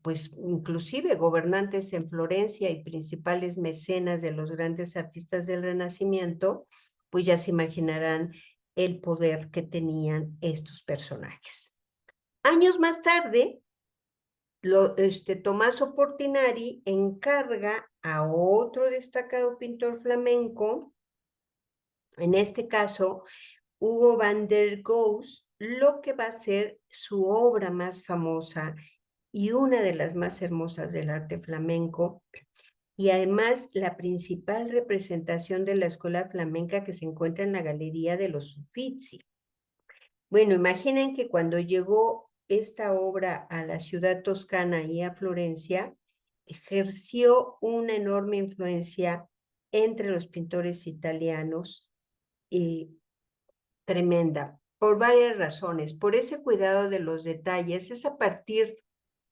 pues inclusive gobernantes en Florencia y principales mecenas de los grandes artistas del Renacimiento, pues ya se imaginarán el poder que tenían estos personajes. Años más tarde, Tommaso Portinari encarga a otro destacado pintor flamenco, en este caso Hugo van der Goes, lo que va a ser su obra más famosa y una de las más hermosas del arte flamenco, y además la principal representación de la escuela flamenca que se encuentra en la Galería de los Uffizi. Bueno, imaginen que cuando llegó esta obra a la ciudad toscana y a Florencia, ejerció una enorme influencia entre los pintores italianos y tremenda, por varias razones. Por ese cuidado de los detalles, es a partir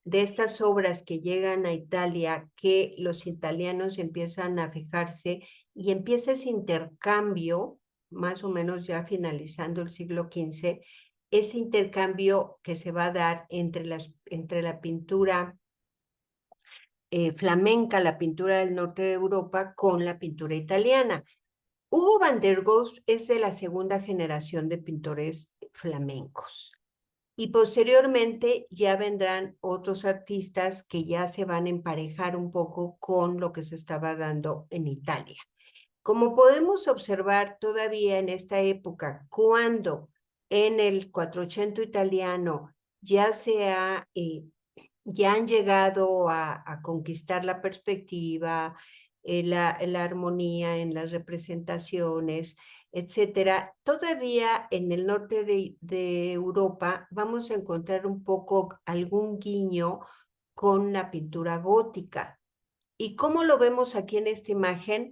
de estas obras que llegan a Italia que los italianos empiezan a fijarse y empieza ese intercambio, más o menos ya finalizando el siglo XV, ese intercambio que se va a dar entre la pintura flamenca, la pintura del norte de Europa, con la pintura italiana. Hugo van der Goes es de la segunda generación de pintores flamencos. Y posteriormente ya vendrán otros artistas que ya se van a emparejar un poco con lo que se estaba dando en Italia. Como podemos observar todavía en esta época, cuando en el Quattrocento italiano ya ya han llegado a conquistar la perspectiva, la armonía en las representaciones, etcétera. Todavía en el norte de Europa vamos a encontrar un poco algún guiño con la pintura gótica. ¿Y cómo lo vemos aquí en esta imagen?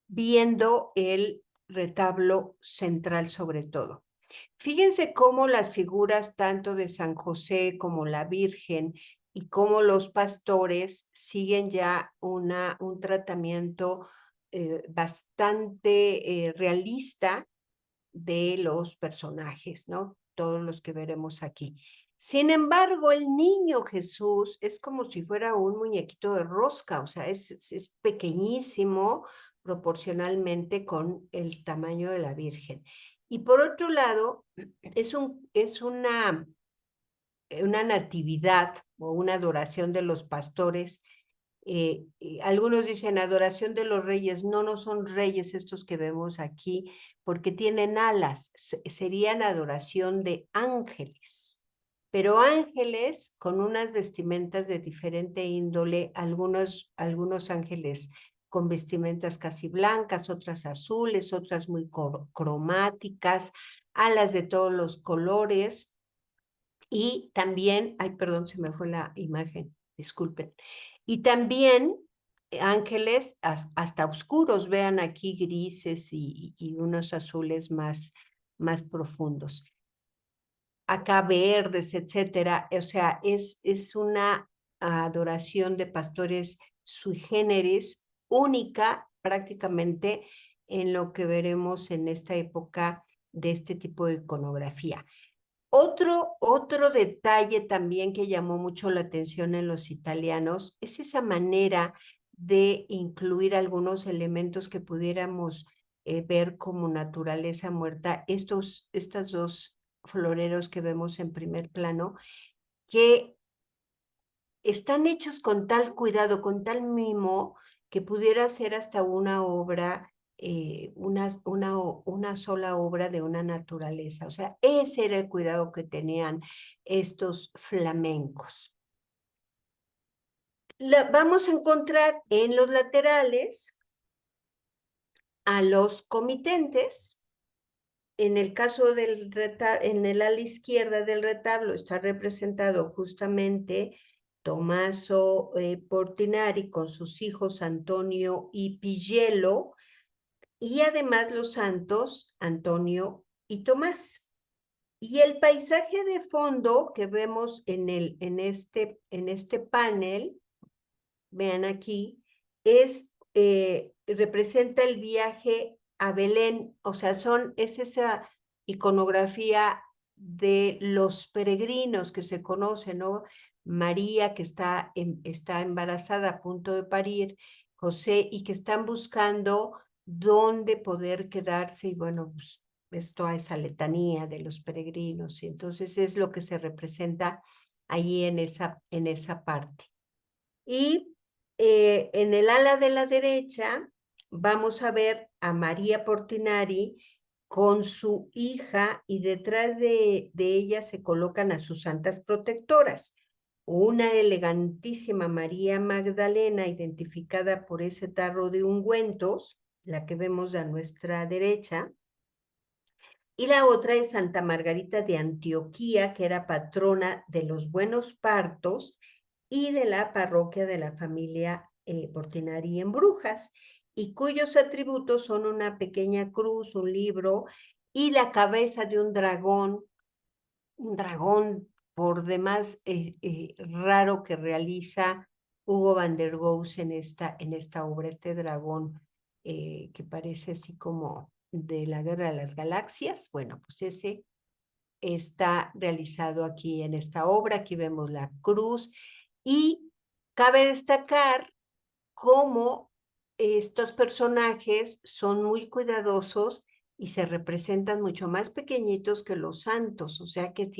Viendo el retablo central sobre todo. Fíjense cómo las figuras tanto de San José como la Virgen y como los pastores siguen ya un tratamiento bastante realista de los personajes, ¿no? Todos los que veremos aquí. Sin embargo, el niño Jesús es como si fuera un muñequito de rosca, o sea, es pequeñísimo proporcionalmente con el tamaño de la Virgen. Y por otro lado, es una natividad o una adoración de los pastores. Algunos dicen adoración de los reyes. No, no son reyes estos que vemos aquí, porque tienen alas. Serían adoración de ángeles. Pero ángeles con unas vestimentas de diferente índole, algunos ángeles con vestimentas casi blancas, otras azules, otras muy cromáticas, alas de todos los colores. Y también, ay, perdón, se me fue la imagen, disculpen. Y también ángeles hasta oscuros, vean aquí grises y unos azules más profundos. Acá verdes, etcétera. O sea, es una adoración de pastores sui generis, única prácticamente en lo que veremos en esta época de este tipo de iconografía. Otro detalle también que llamó mucho la atención en los italianos es esa manera de incluir algunos elementos que pudiéramos ver como naturaleza muerta, estas dos floreros que vemos en primer plano, que están hechos con tal cuidado, con tal mimo, que pudiera ser hasta una obra, una sola obra de una naturaleza. O sea, ese era el cuidado que tenían estos flamencos. Vamos a encontrar en los laterales a los comitentes. En el caso en el ala izquierda del retablo está representado justamente Tommaso Portinari con sus hijos Antonio y Pigello, y además los santos Antonio y Tomás. Y el paisaje de fondo que vemos en este panel, vean aquí, representa el viaje a Belén, o sea, es esa iconografía de los peregrinos que se conocen, ¿no? María que está embarazada a punto de parir, José, y que están buscando dónde poder quedarse, y bueno, pues es toda esa letanía de los peregrinos, y entonces es lo que se representa ahí en esa parte. Y en el ala de la derecha vamos a ver a María Portinari con su hija, y detrás de ella se colocan a sus santas protectoras. Una elegantísima María Magdalena, identificada por ese tarro de ungüentos, la que vemos a nuestra derecha, y la otra es Santa Margarita de Antioquía, que era patrona de los buenos partos y de la parroquia de la familia Portinari en Brujas, y cuyos atributos son una pequeña cruz, un libro y la cabeza de un dragón por demás raro que realiza Hugo van der Goes en esta obra, este dragón que parece así como de la Guerra de las Galaxias. Bueno, pues ese está realizado aquí en esta obra. Aquí vemos la cruz, y cabe destacar cómo estos personajes son muy cuidadosos y se representan mucho más pequeñitos que los santos, o sea que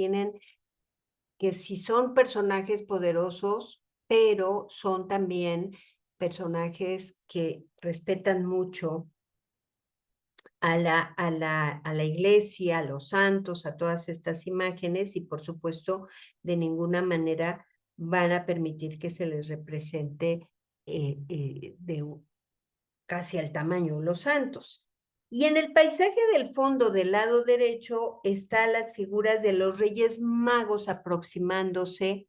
sí son personajes poderosos, pero son también personajes que respetan mucho a la iglesia, a los santos, a todas estas imágenes, y por supuesto de ninguna manera van a permitir que se les represente casi al tamaño de los santos. Y en el paisaje del fondo del lado derecho están las figuras de los Reyes Magos aproximándose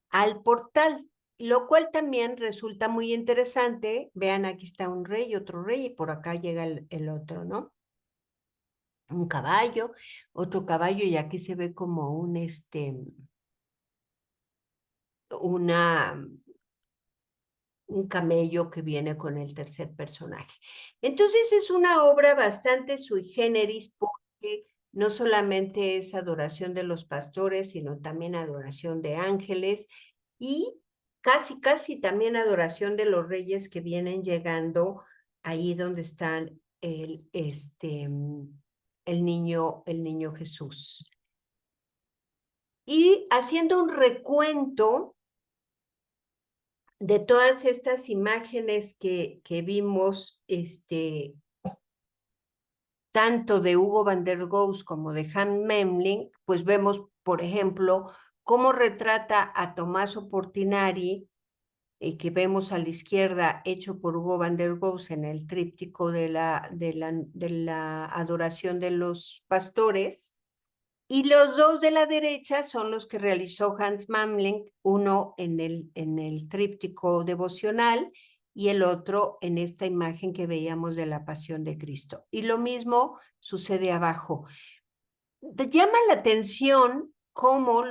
al portal, lo cual también resulta muy interesante. Vean, aquí está un rey, otro rey, y por acá llega el otro, ¿no? Un caballo, otro caballo, y aquí se ve como un camello que viene con el tercer personaje. Entonces es una obra bastante sui generis porque no solamente es adoración de los pastores, sino también adoración de ángeles y casi también adoración de los reyes que vienen llegando ahí donde están el niño Jesús. Y haciendo un recuento de todas estas imágenes que vimos, tanto de Hugo van der Goes como de Hans Memling, pues vemos, por ejemplo, cómo retrata a Tommaso Portinari, que vemos a la izquierda, hecho por Hugo van der Goes en el tríptico de la adoración de los pastores. Y los dos de la derecha son los que realizó Hans Memling, uno en el tríptico devocional y el otro en esta imagen que veíamos de la Pasión de Cristo. Y lo mismo sucede abajo. Llama la atención cómo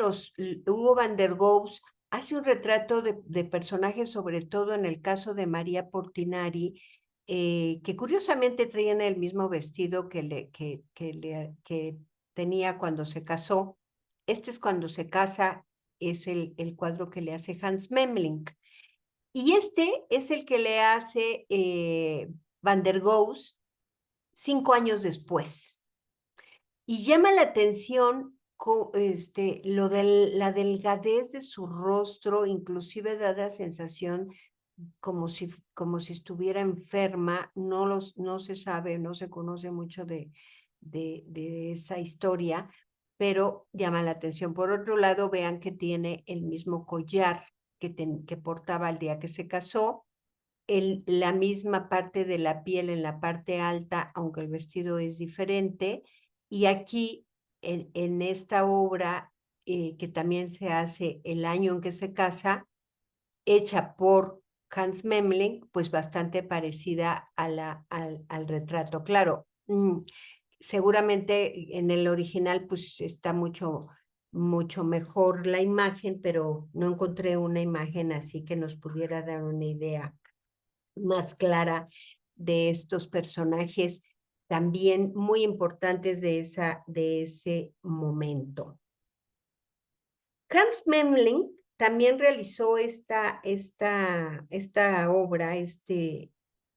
Hugo van der Goes hace un retrato de personajes, sobre todo en el caso de María Portinari, que curiosamente traían el mismo vestido que tenía cuando se casó. Este es cuando se casa, es el cuadro que le hace Hans Memling. Y este es el que le hace Van der Goes 5 años después. Y llama la atención lo de la delgadez de su rostro, inclusive da la sensación como si estuviera enferma. No se sabe, no se conoce mucho de esa historia, pero llama la atención. Por otro lado, vean que tiene el mismo collar que portaba el día que se casó, la misma parte de la piel en la parte alta, aunque el vestido es diferente. Y aquí, en esta obra, que también se hace el año en que se casa, hecha por Hans Memling, pues bastante parecida al retrato. Claro, seguramente en el original pues está mucho mejor la imagen, pero no encontré una imagen así que nos pudiera dar una idea más clara de estos personajes también muy importantes de ese momento. Hans Memling también realizó esta obra, este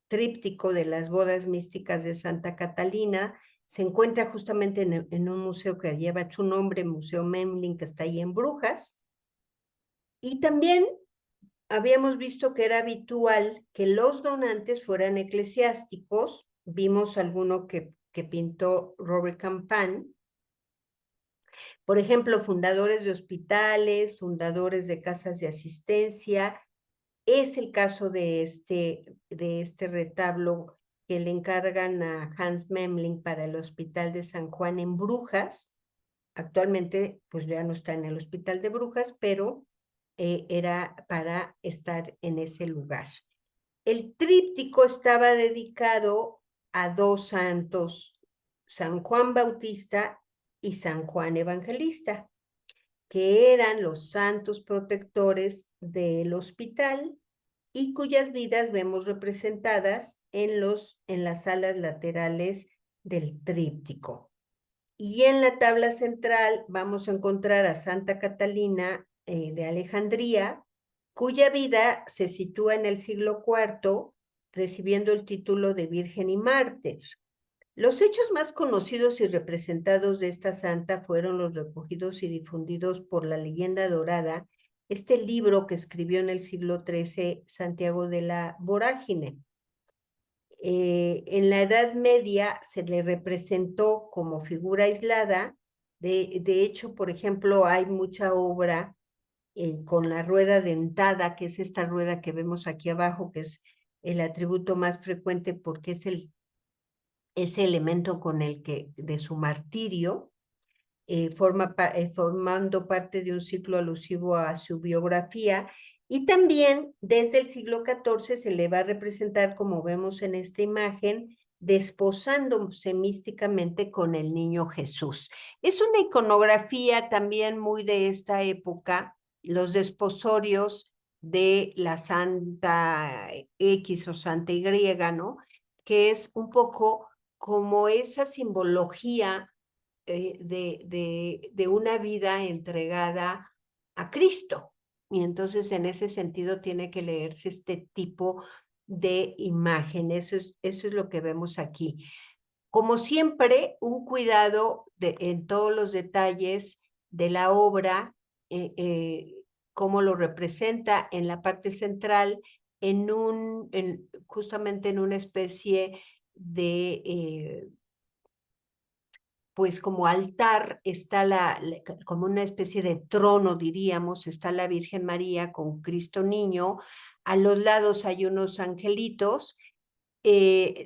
tríptico de las bodas místicas de Santa Catalina. Se encuentra justamente en un museo que lleva su nombre, Museo Memling, que está ahí en Brujas. Y también habíamos visto que era habitual que los donantes fueran eclesiásticos. Vimos alguno que pintó Robert Campán. Por ejemplo, fundadores de hospitales, fundadores de casas de asistencia. Es el caso de este retablo que le encargan a Hans Memling para el Hospital de San Juan en Brujas. Actualmente, pues ya no está en el Hospital de Brujas, pero era para estar en ese lugar. El tríptico estaba dedicado a dos santos, San Juan Bautista y San Juan Evangelista, que eran los santos protectores del hospital y cuyas vidas vemos representadas en las alas laterales del tríptico. Y en la tabla central vamos a encontrar a Santa Catalina de Alejandría, cuya vida se sitúa en el siglo IV, recibiendo el título de Virgen y Mártir. Los hechos más conocidos y representados de esta santa fueron los recogidos y difundidos por la Leyenda Dorada, este libro que escribió en el siglo XIII Santiago de la Vorágine. En la Edad Media se le representó como figura aislada. De hecho, por ejemplo, hay mucha obra con la rueda dentada, que es esta rueda que vemos aquí abajo, que es el atributo más frecuente porque es ese elemento con el que, de su martirio, formando parte de un ciclo alusivo a su biografía. Y también desde el siglo XIV se le va a representar, como vemos en esta imagen, desposándose místicamente con el niño Jesús. Es una iconografía también muy de esta época, los desposorios de la Santa X o Santa Y, ¿no? Que es un poco como esa simbología de una vida entregada a Cristo. Y entonces en ese sentido tiene que leerse este tipo de imagen. Eso es lo que vemos aquí. Como siempre, un cuidado en todos los detalles de la obra, cómo lo representa en la parte central, justamente en una especie de pues como altar está como una especie de trono, diríamos, está la Virgen María con Cristo Niño, a los lados hay unos angelitos,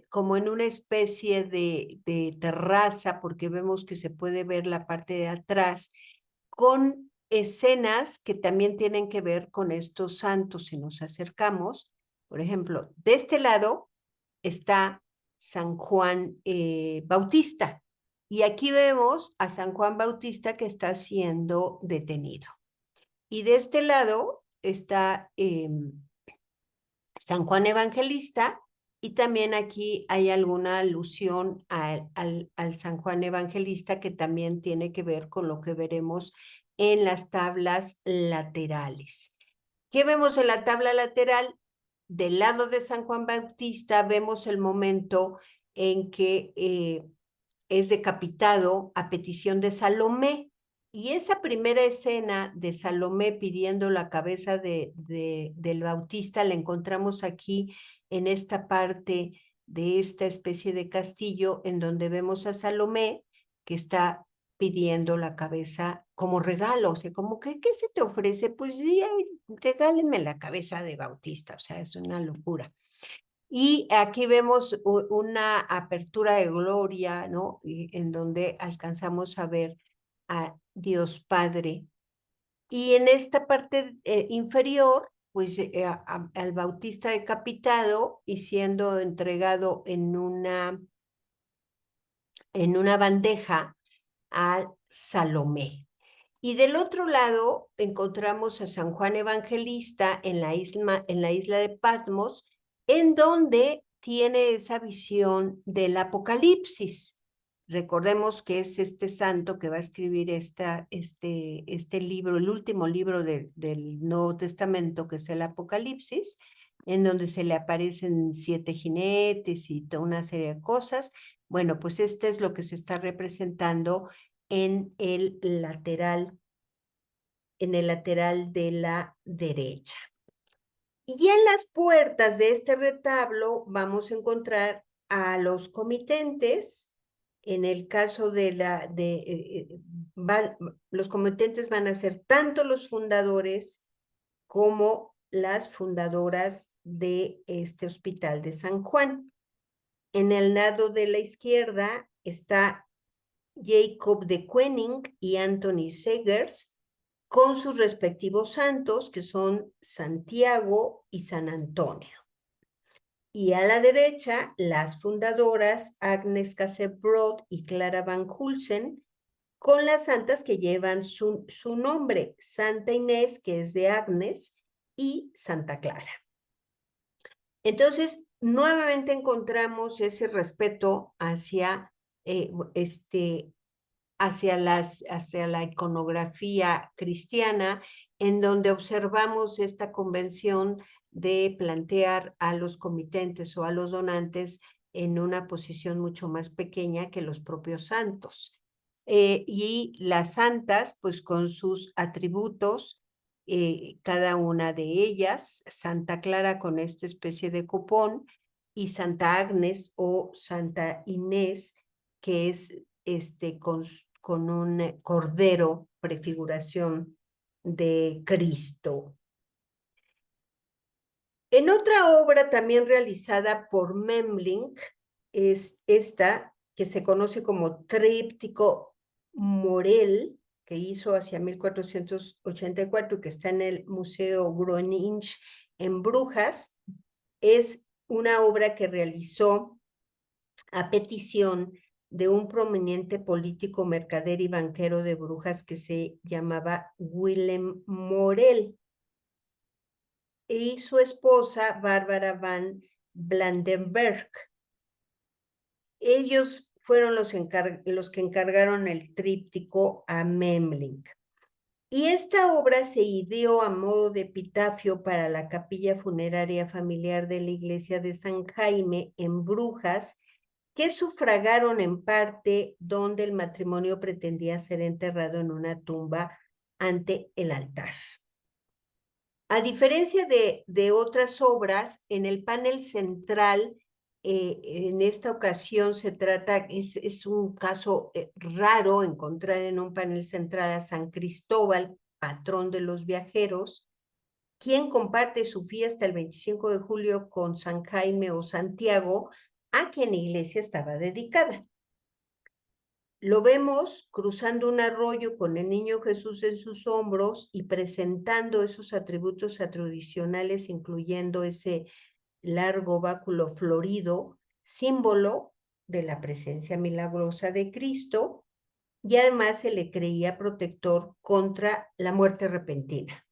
como en una especie de terraza, porque vemos que se puede ver la parte de atrás, con escenas que también tienen que ver con estos santos, si nos acercamos. Por ejemplo, de este lado está San Juan Bautista. Y aquí vemos a San Juan Bautista que está siendo detenido. Y de este lado está San Juan Evangelista, y también aquí hay alguna alusión al San Juan Evangelista que también tiene que ver con lo que veremos en las tablas laterales. ¿Qué vemos en la tabla lateral? Del lado de San Juan Bautista vemos el momento en que es decapitado a petición de Salomé. Y esa primera escena de Salomé pidiendo la cabeza del Bautista la encontramos aquí en esta parte de esta especie de castillo en donde vemos a Salomé que está pidiendo la cabeza como regalo, o sea, como que, ¿qué se te ofrece? Pues sí, regálenme la cabeza de Bautista, o sea, es una locura. Y aquí vemos una apertura de gloria, ¿no? En donde alcanzamos a ver a Dios Padre. Y en esta parte inferior, pues al Bautista decapitado y siendo entregado en una bandeja a Salomé. Y del otro lado encontramos a San Juan Evangelista en la isla de Patmos, en donde tiene esa visión del Apocalipsis. Recordemos que es este santo que va a escribir este libro, el último libro del Nuevo Testamento, que es el Apocalipsis, en donde se le aparecen 7 jinetes y toda una serie de cosas. Bueno, pues este es lo que se está representando en el lateral de la derecha. Y en las puertas de este retablo vamos a encontrar a los comitentes. En el caso los comitentes van a ser tanto los fundadores como las fundadoras de este Hospital de San Juan. En el lado de la izquierda está Jacob de Koenig y Anthony Segers, con sus respectivos santos, que son Santiago y San Antonio. Y a la derecha, las fundadoras Agnes Cassebrod y Clara Van Hulsen, con las santas que llevan su nombre, Santa Inés, que es de Agnes, y Santa Clara. Entonces, nuevamente encontramos ese respeto hacia hacia la iconografía cristiana, en donde observamos esta convención de plantear a los comitentes o a los donantes en una posición mucho más pequeña que los propios santos. Y las santas, pues con sus atributos, cada una de ellas, Santa Clara con esta especie de copón, y Santa Agnes o Santa Inés, que es con un cordero, prefiguración de Cristo. En otra obra también realizada por Memling, es esta que se conoce como Tríptico Morel, que hizo hacia 1484, que está en el Museo Groninch en Brujas. Es una obra que realizó a petición de un prominente político, mercader y banquero de Brujas que se llamaba Willem Morel, y su esposa Bárbara van Blandenberg. Ellos fueron los que encargaron el tríptico a Memling. Y esta obra se ideó a modo de epitafio para la capilla funeraria familiar de la iglesia de San Jaime en Brujas, que sufragaron en parte donde el matrimonio pretendía ser enterrado en una tumba ante el altar. A diferencia de otras obras, en el panel central, en esta ocasión se trata, es un caso raro encontrar en un panel central a San Cristóbal, patrón de los viajeros, quien comparte su fiesta el 25 de julio con San Jaime o Santiago, a quien la iglesia estaba dedicada. Lo vemos cruzando un arroyo con el niño Jesús en sus hombros y presentando esos atributos tradicionales, incluyendo ese largo báculo florido, símbolo de la presencia milagrosa de Cristo, y además se le creía protector contra la muerte repentina.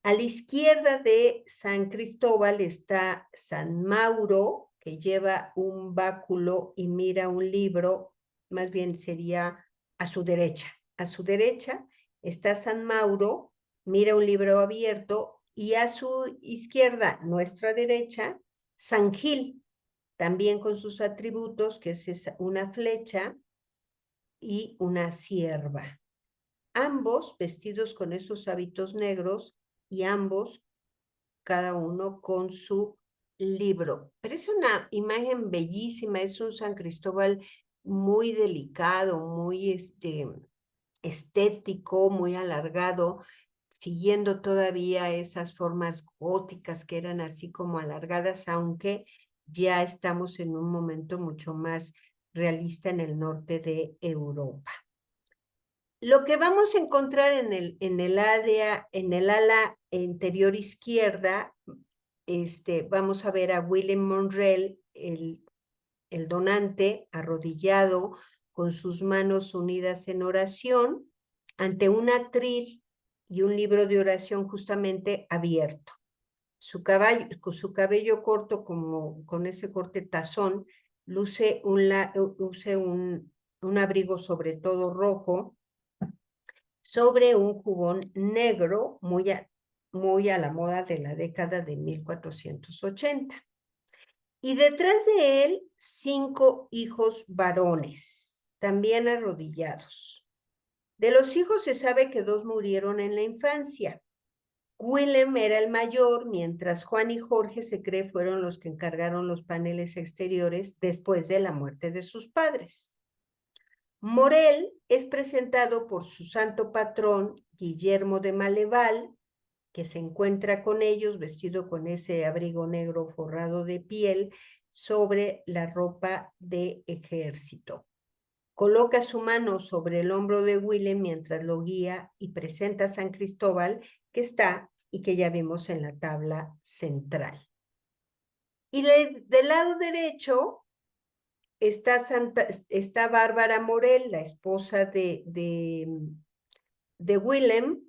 A la izquierda de San Cristóbal está San Mauro, que lleva un báculo y mira un libro, más bien sería a su derecha. A su derecha está San Mauro, mira un libro abierto, y a su izquierda, nuestra derecha, San Gil, también con sus atributos, que es una flecha y una cierva. Ambos vestidos con esos hábitos negros y ambos cada uno con su libro. Pero es una imagen bellísima, es un San Cristóbal muy delicado, muy estético, muy alargado, siguiendo todavía esas formas góticas que eran así como alargadas, aunque ya estamos en un momento mucho más realista en el norte de Europa. Lo que vamos a encontrar en el ala interior izquierda, vamos a ver a Willem Monrell, el donante, arrodillado, con sus manos unidas en oración, ante un atril y un libro de oración justamente abierto. Su cabello corto, como con ese corte tazón, luce un abrigo sobre todo rojo, sobre un jubón negro muy a la moda de la década de 1480. Y detrás de él, 5 hijos varones, también arrodillados. De los hijos se sabe que 2 murieron en la infancia. Willem era el mayor, mientras Juan y Jorge se cree fueron los que encargaron los paneles exteriores después de la muerte de sus padres. Morel es presentado por su santo patrón, Guillermo de Maleval, que se encuentra con ellos vestido con ese abrigo negro forrado de piel sobre la ropa de ejército. Coloca su mano sobre el hombro de Willem mientras lo guía y presenta a San Cristóbal, que está y que ya vimos en la tabla central. Y del lado derecho está Bárbara Morel, la esposa de Willem,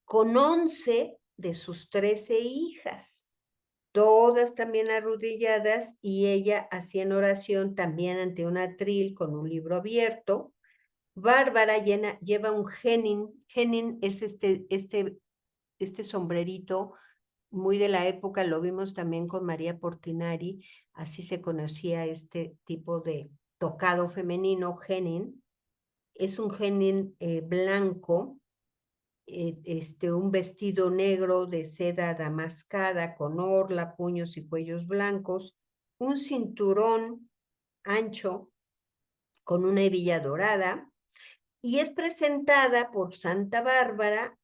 con 11 de sus 13 hijas, todas también arrodilladas, y ella hacía en oración también ante un atril con un libro abierto. Bárbara lleva un genin. Genin es este sombrerito muy de la época, lo vimos también con María Portinari, así se conocía este tipo de tocado femenino, genin. Es un genin blanco, un vestido negro de seda damascada con orla, puños y cuellos blancos, un cinturón ancho con una hebilla dorada, y es presentada por Santa Bárbara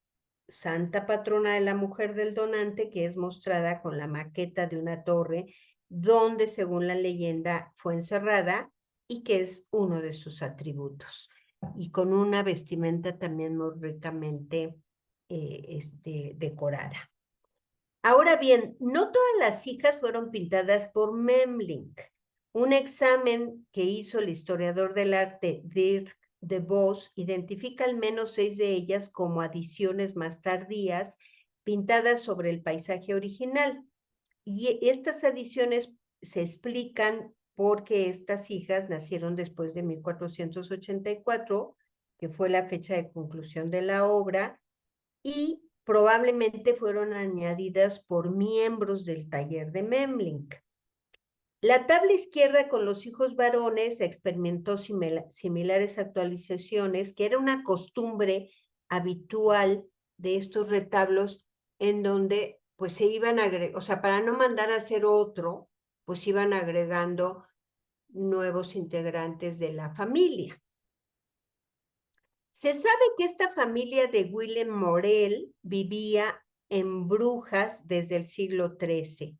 santa patrona de la mujer del donante, que es mostrada con la maqueta de una torre donde, según la leyenda, fue encerrada y que es uno de sus atributos. Y con una vestimenta también muy ricamente decorada. Ahora bien, no todas las hijas fueron pintadas por Memling. Un examen que hizo el historiador del arte Dirk de Vos identifica al menos 6 de ellas como adiciones más tardías pintadas sobre el paisaje original. Y estas adiciones se explican porque estas hijas nacieron después de 1484, que fue la fecha de conclusión de la obra, y probablemente fueron añadidas por miembros del taller de Memling. La tabla izquierda con los hijos varones experimentó similares actualizaciones, que era una costumbre habitual de estos retablos en donde pues se iban agregando, o sea, para no mandar a hacer otro, pues iban agregando nuevos integrantes de la familia. Se sabe que esta familia de Willem Morel vivía en Brujas desde el siglo XIII.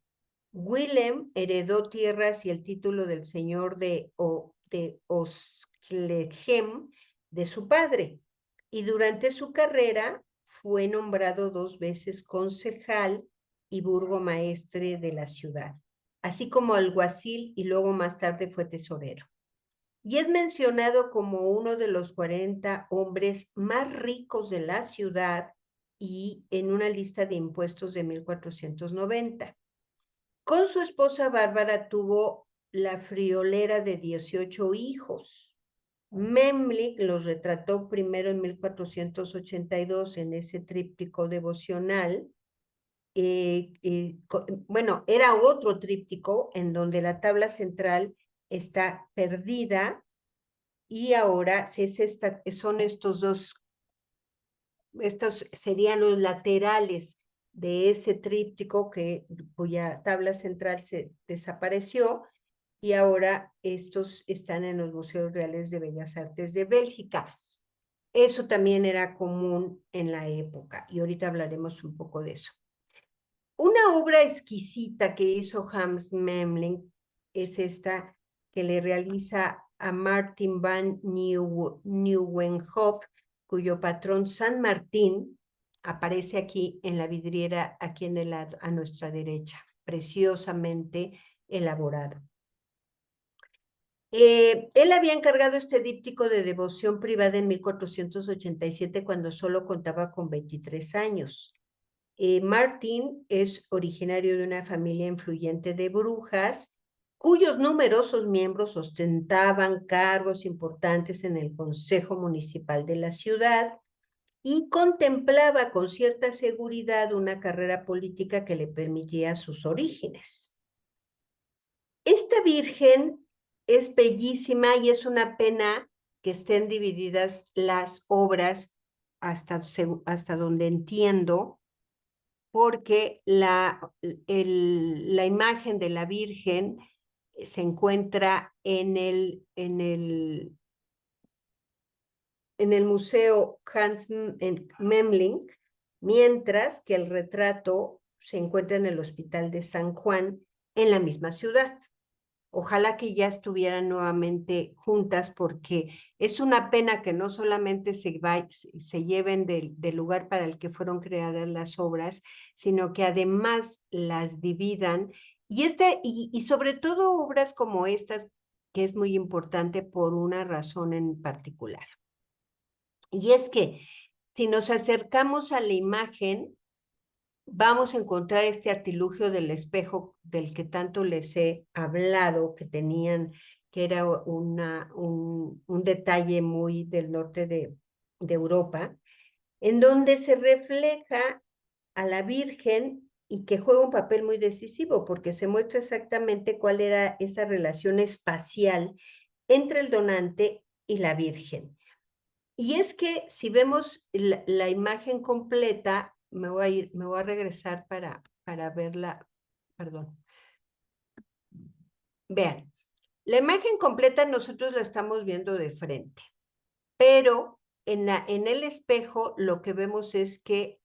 Willem heredó tierras y el título del señor de Osklegem de su padre, y durante su carrera fue nombrado 2 veces concejal y burgomaestre de la ciudad, así como alguacil, y luego más tarde fue tesorero. Y es mencionado como uno de los 40 hombres más ricos de la ciudad y en una lista de impuestos de 1490. Con su esposa Bárbara tuvo la friolera de 18 hijos. Memling los retrató primero en 1482 en ese tríptico devocional. Bueno, era otro tríptico en donde la tabla central está perdida y ahora son estos serían los laterales de ese tríptico cuya tabla central se desapareció, y ahora estos están en los Museos Reales de Bellas Artes de Bélgica. Eso también era común en la época, y ahorita hablaremos un poco de eso. Una obra exquisita que hizo Hans Memling es esta que le realiza a Martin van Nieuwenhof, cuyo patrón San Martín aparece aquí en la vidriera, aquí en el a nuestra derecha, preciosamente elaborado. Él había encargado este díptico de devoción privada en 1487 cuando solo contaba con 23 años. Martin es originario de una familia influyente de Brujas, cuyos numerosos miembros ostentaban cargos importantes en el Consejo Municipal de la ciudad, y contemplaba con cierta seguridad una carrera política que le permitía sus orígenes. Esta virgen es bellísima y es una pena que estén divididas las obras hasta donde entiendo, porque la imagen de la Virgen se encuentra en el Museo Hans Memling, mientras que el retrato se encuentra en el Hospital de San Juan, en la misma ciudad. Ojalá que ya estuvieran nuevamente juntas, porque es una pena que no solamente se lleven del lugar para el que fueron creadas las obras, sino que además las dividan. Y sobre todo obras como estas, que es muy importante por una razón en particular. Y es que si nos acercamos a la imagen, vamos a encontrar este artilugio del espejo del que tanto les he hablado, que era un detalle muy del norte de Europa, en donde se refleja a la Virgen y que juega un papel muy decisivo, porque se muestra exactamente cuál era esa relación espacial entre el donante y la Virgen. Y es que si vemos la imagen completa, me voy a regresar para verla, perdón. Vean, la imagen completa nosotros la estamos viendo de frente, pero en el espejo lo que vemos es que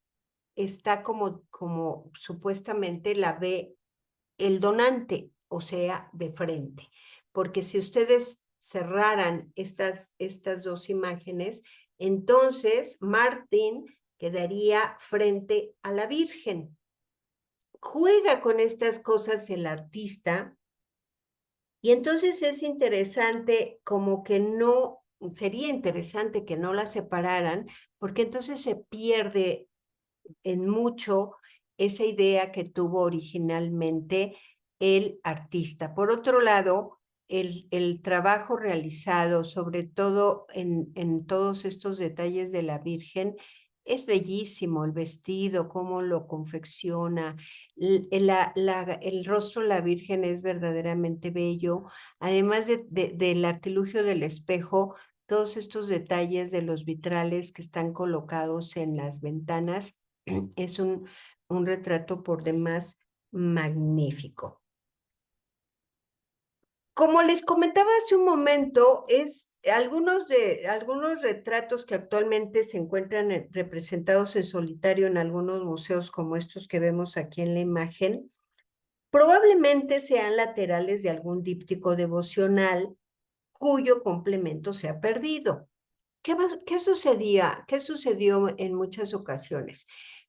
está como supuestamente la ve el donante, o sea, de frente. Porque si ustedes cerraran estas dos imágenes, entonces Martín quedaría frente a la Virgen. Juega con estas cosas el artista y entonces es interesante como que no, sería interesante que no las separaran, porque entonces se pierde en mucho esa idea que tuvo originalmente el artista. Por otro lado, el trabajo realizado, sobre todo en todos estos detalles de la Virgen, es bellísimo, el vestido, cómo lo confecciona, el rostro de la Virgen es verdaderamente bello, además del artilugio del espejo, todos estos detalles de los vitrales que están colocados en las ventanas, es un retrato por demás magnífico. Como les comentaba hace un momento, algunos retratos que actualmente se encuentran representados en solitario en algunos museos como estos que vemos aquí en la imagen, probablemente sean laterales de algún díptico devocional cuyo complemento se ha perdido. ¿Qué sucedía? ¿Qué sucedió en muchas ocasiones?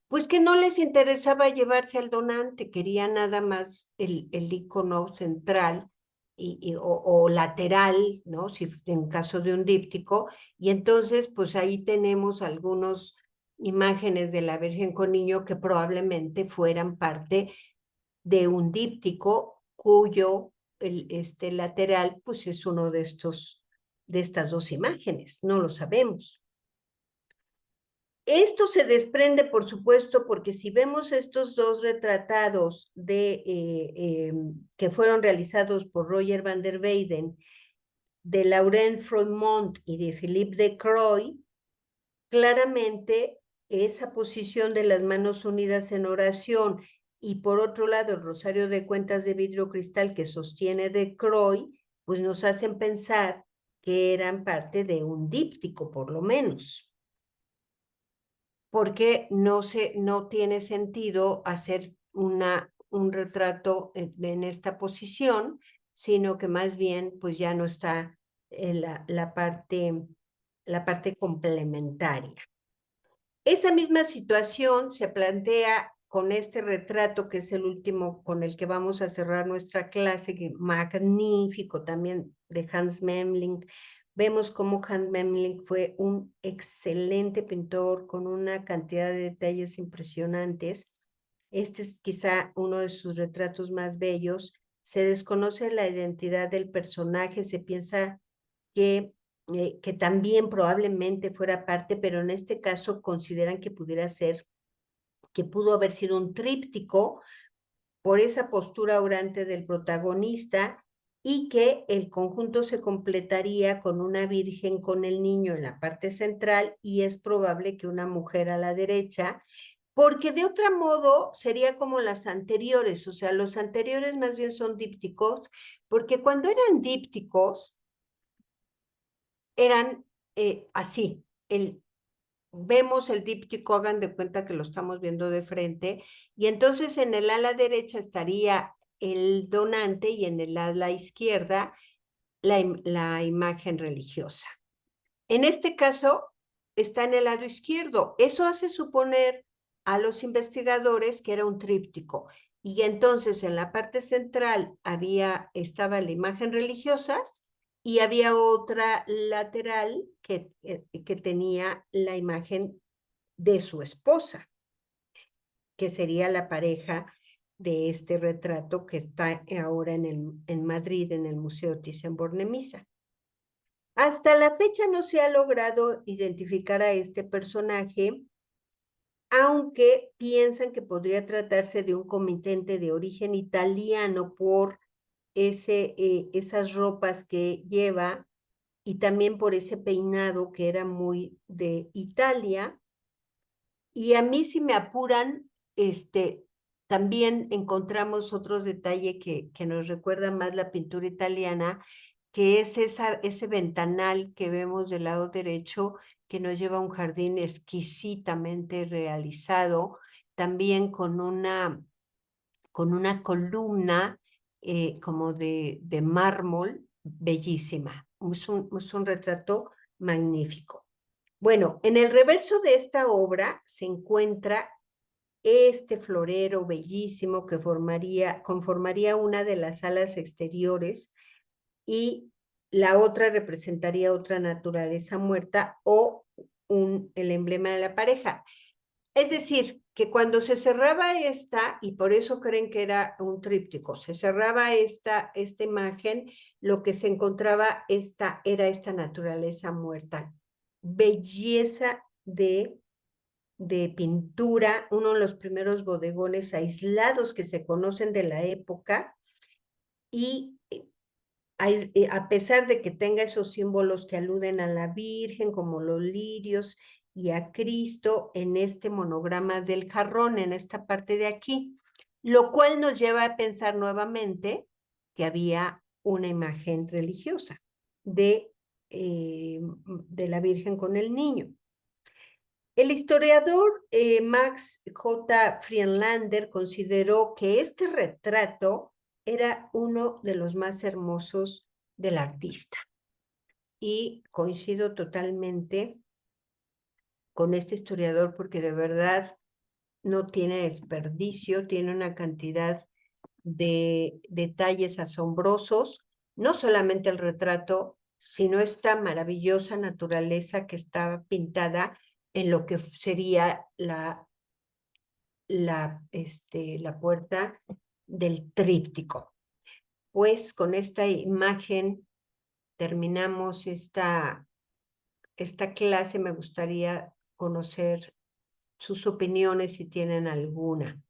Pues que no les interesaba llevarse al donante, querían nada más el icono central o lateral, ¿no? Si en caso de un díptico, y entonces pues ahí tenemos algunas imágenes de la Virgen con Niño que probablemente fueran parte de un díptico cuyo este lateral pues es uno de estas dos imágenes, no lo sabemos. Esto se desprende, por supuesto, porque si vemos estos dos retratados que fueron realizados por Roger van der Weyden, de Laurent Froimont y de Philippe de Croy, claramente esa posición de las manos unidas en oración y por otro lado el rosario de cuentas de vidrio cristal que sostiene de Croy, pues nos hacen pensar que eran parte de un díptico, por lo menos. Porque no tiene sentido hacer un retrato en esta posición, sino que más bien pues ya no está en la parte complementaria. Esa misma situación se plantea con este retrato, que es el último con el que vamos a cerrar nuestra clase, que magnífico también de Hans Memling. Vemos cómo Hans Memling fue un excelente pintor con una cantidad de detalles impresionantes. Este es quizá uno de sus retratos más bellos. Se desconoce la identidad del personaje, se piensa que también probablemente fuera parte, pero en este caso consideran que que pudo haber sido un tríptico por esa postura orante del protagonista y que el conjunto se completaría con una virgen con el niño en la parte central y es probable que una mujer a la derecha, porque de otro modo sería como las anteriores, o sea, los anteriores más bien son dípticos, porque cuando eran dípticos eran así, vemos el díptico, hagan de cuenta que lo estamos viendo de frente, y entonces en el ala derecha estaría el donante y en el ala izquierda la imagen religiosa. En este caso, está en el lado izquierdo. Eso hace suponer a los investigadores que era un tríptico. Y entonces en la parte central estaba la imagen religiosa y había otra lateral que tenía la imagen de su esposa, que sería la pareja de este retrato que está ahora en Madrid, en el Museo Thyssen-Bornemisza. Hasta la fecha no se ha logrado identificar a este personaje, aunque piensan que podría tratarse de un comitente de origen italiano por esas ropas que lleva y también por ese peinado que era muy de Italia. Y a mí si me apuran, también encontramos otros detalles que nos recuerda más la pintura italiana, que es ese ventanal que vemos del lado derecho, que nos lleva a un jardín exquisitamente realizado, también con una columna como de mármol bellísima. Es un retrato magnífico. Bueno, en el reverso de esta obra se encuentra este florero bellísimo que conformaría una de las alas exteriores y la otra representaría otra naturaleza muerta o el emblema de la pareja. Es decir, que cuando se cerraba esta, y por eso creen que era un tríptico, se cerraba esta imagen, lo que se encontraba era esta naturaleza muerta. Belleza de pintura, uno de los primeros bodegones aislados que se conocen de la época, y a pesar de que tenga esos símbolos que aluden a la Virgen, como los lirios, y a Cristo en este monograma del jarrón, en esta parte de aquí, lo cual nos lleva a pensar nuevamente que había una imagen religiosa de la Virgen con el niño. El historiador Max J. Friedlander consideró que este retrato era uno de los más hermosos del artista. Y coincido totalmente con este historiador porque de verdad no tiene desperdicio, tiene una cantidad de detalles asombrosos, no solamente el retrato, sino esta maravillosa naturaleza que está pintada en lo que sería la puerta del tríptico. Pues con esta imagen terminamos esta clase. Me gustaría conocer sus opiniones si tienen alguna.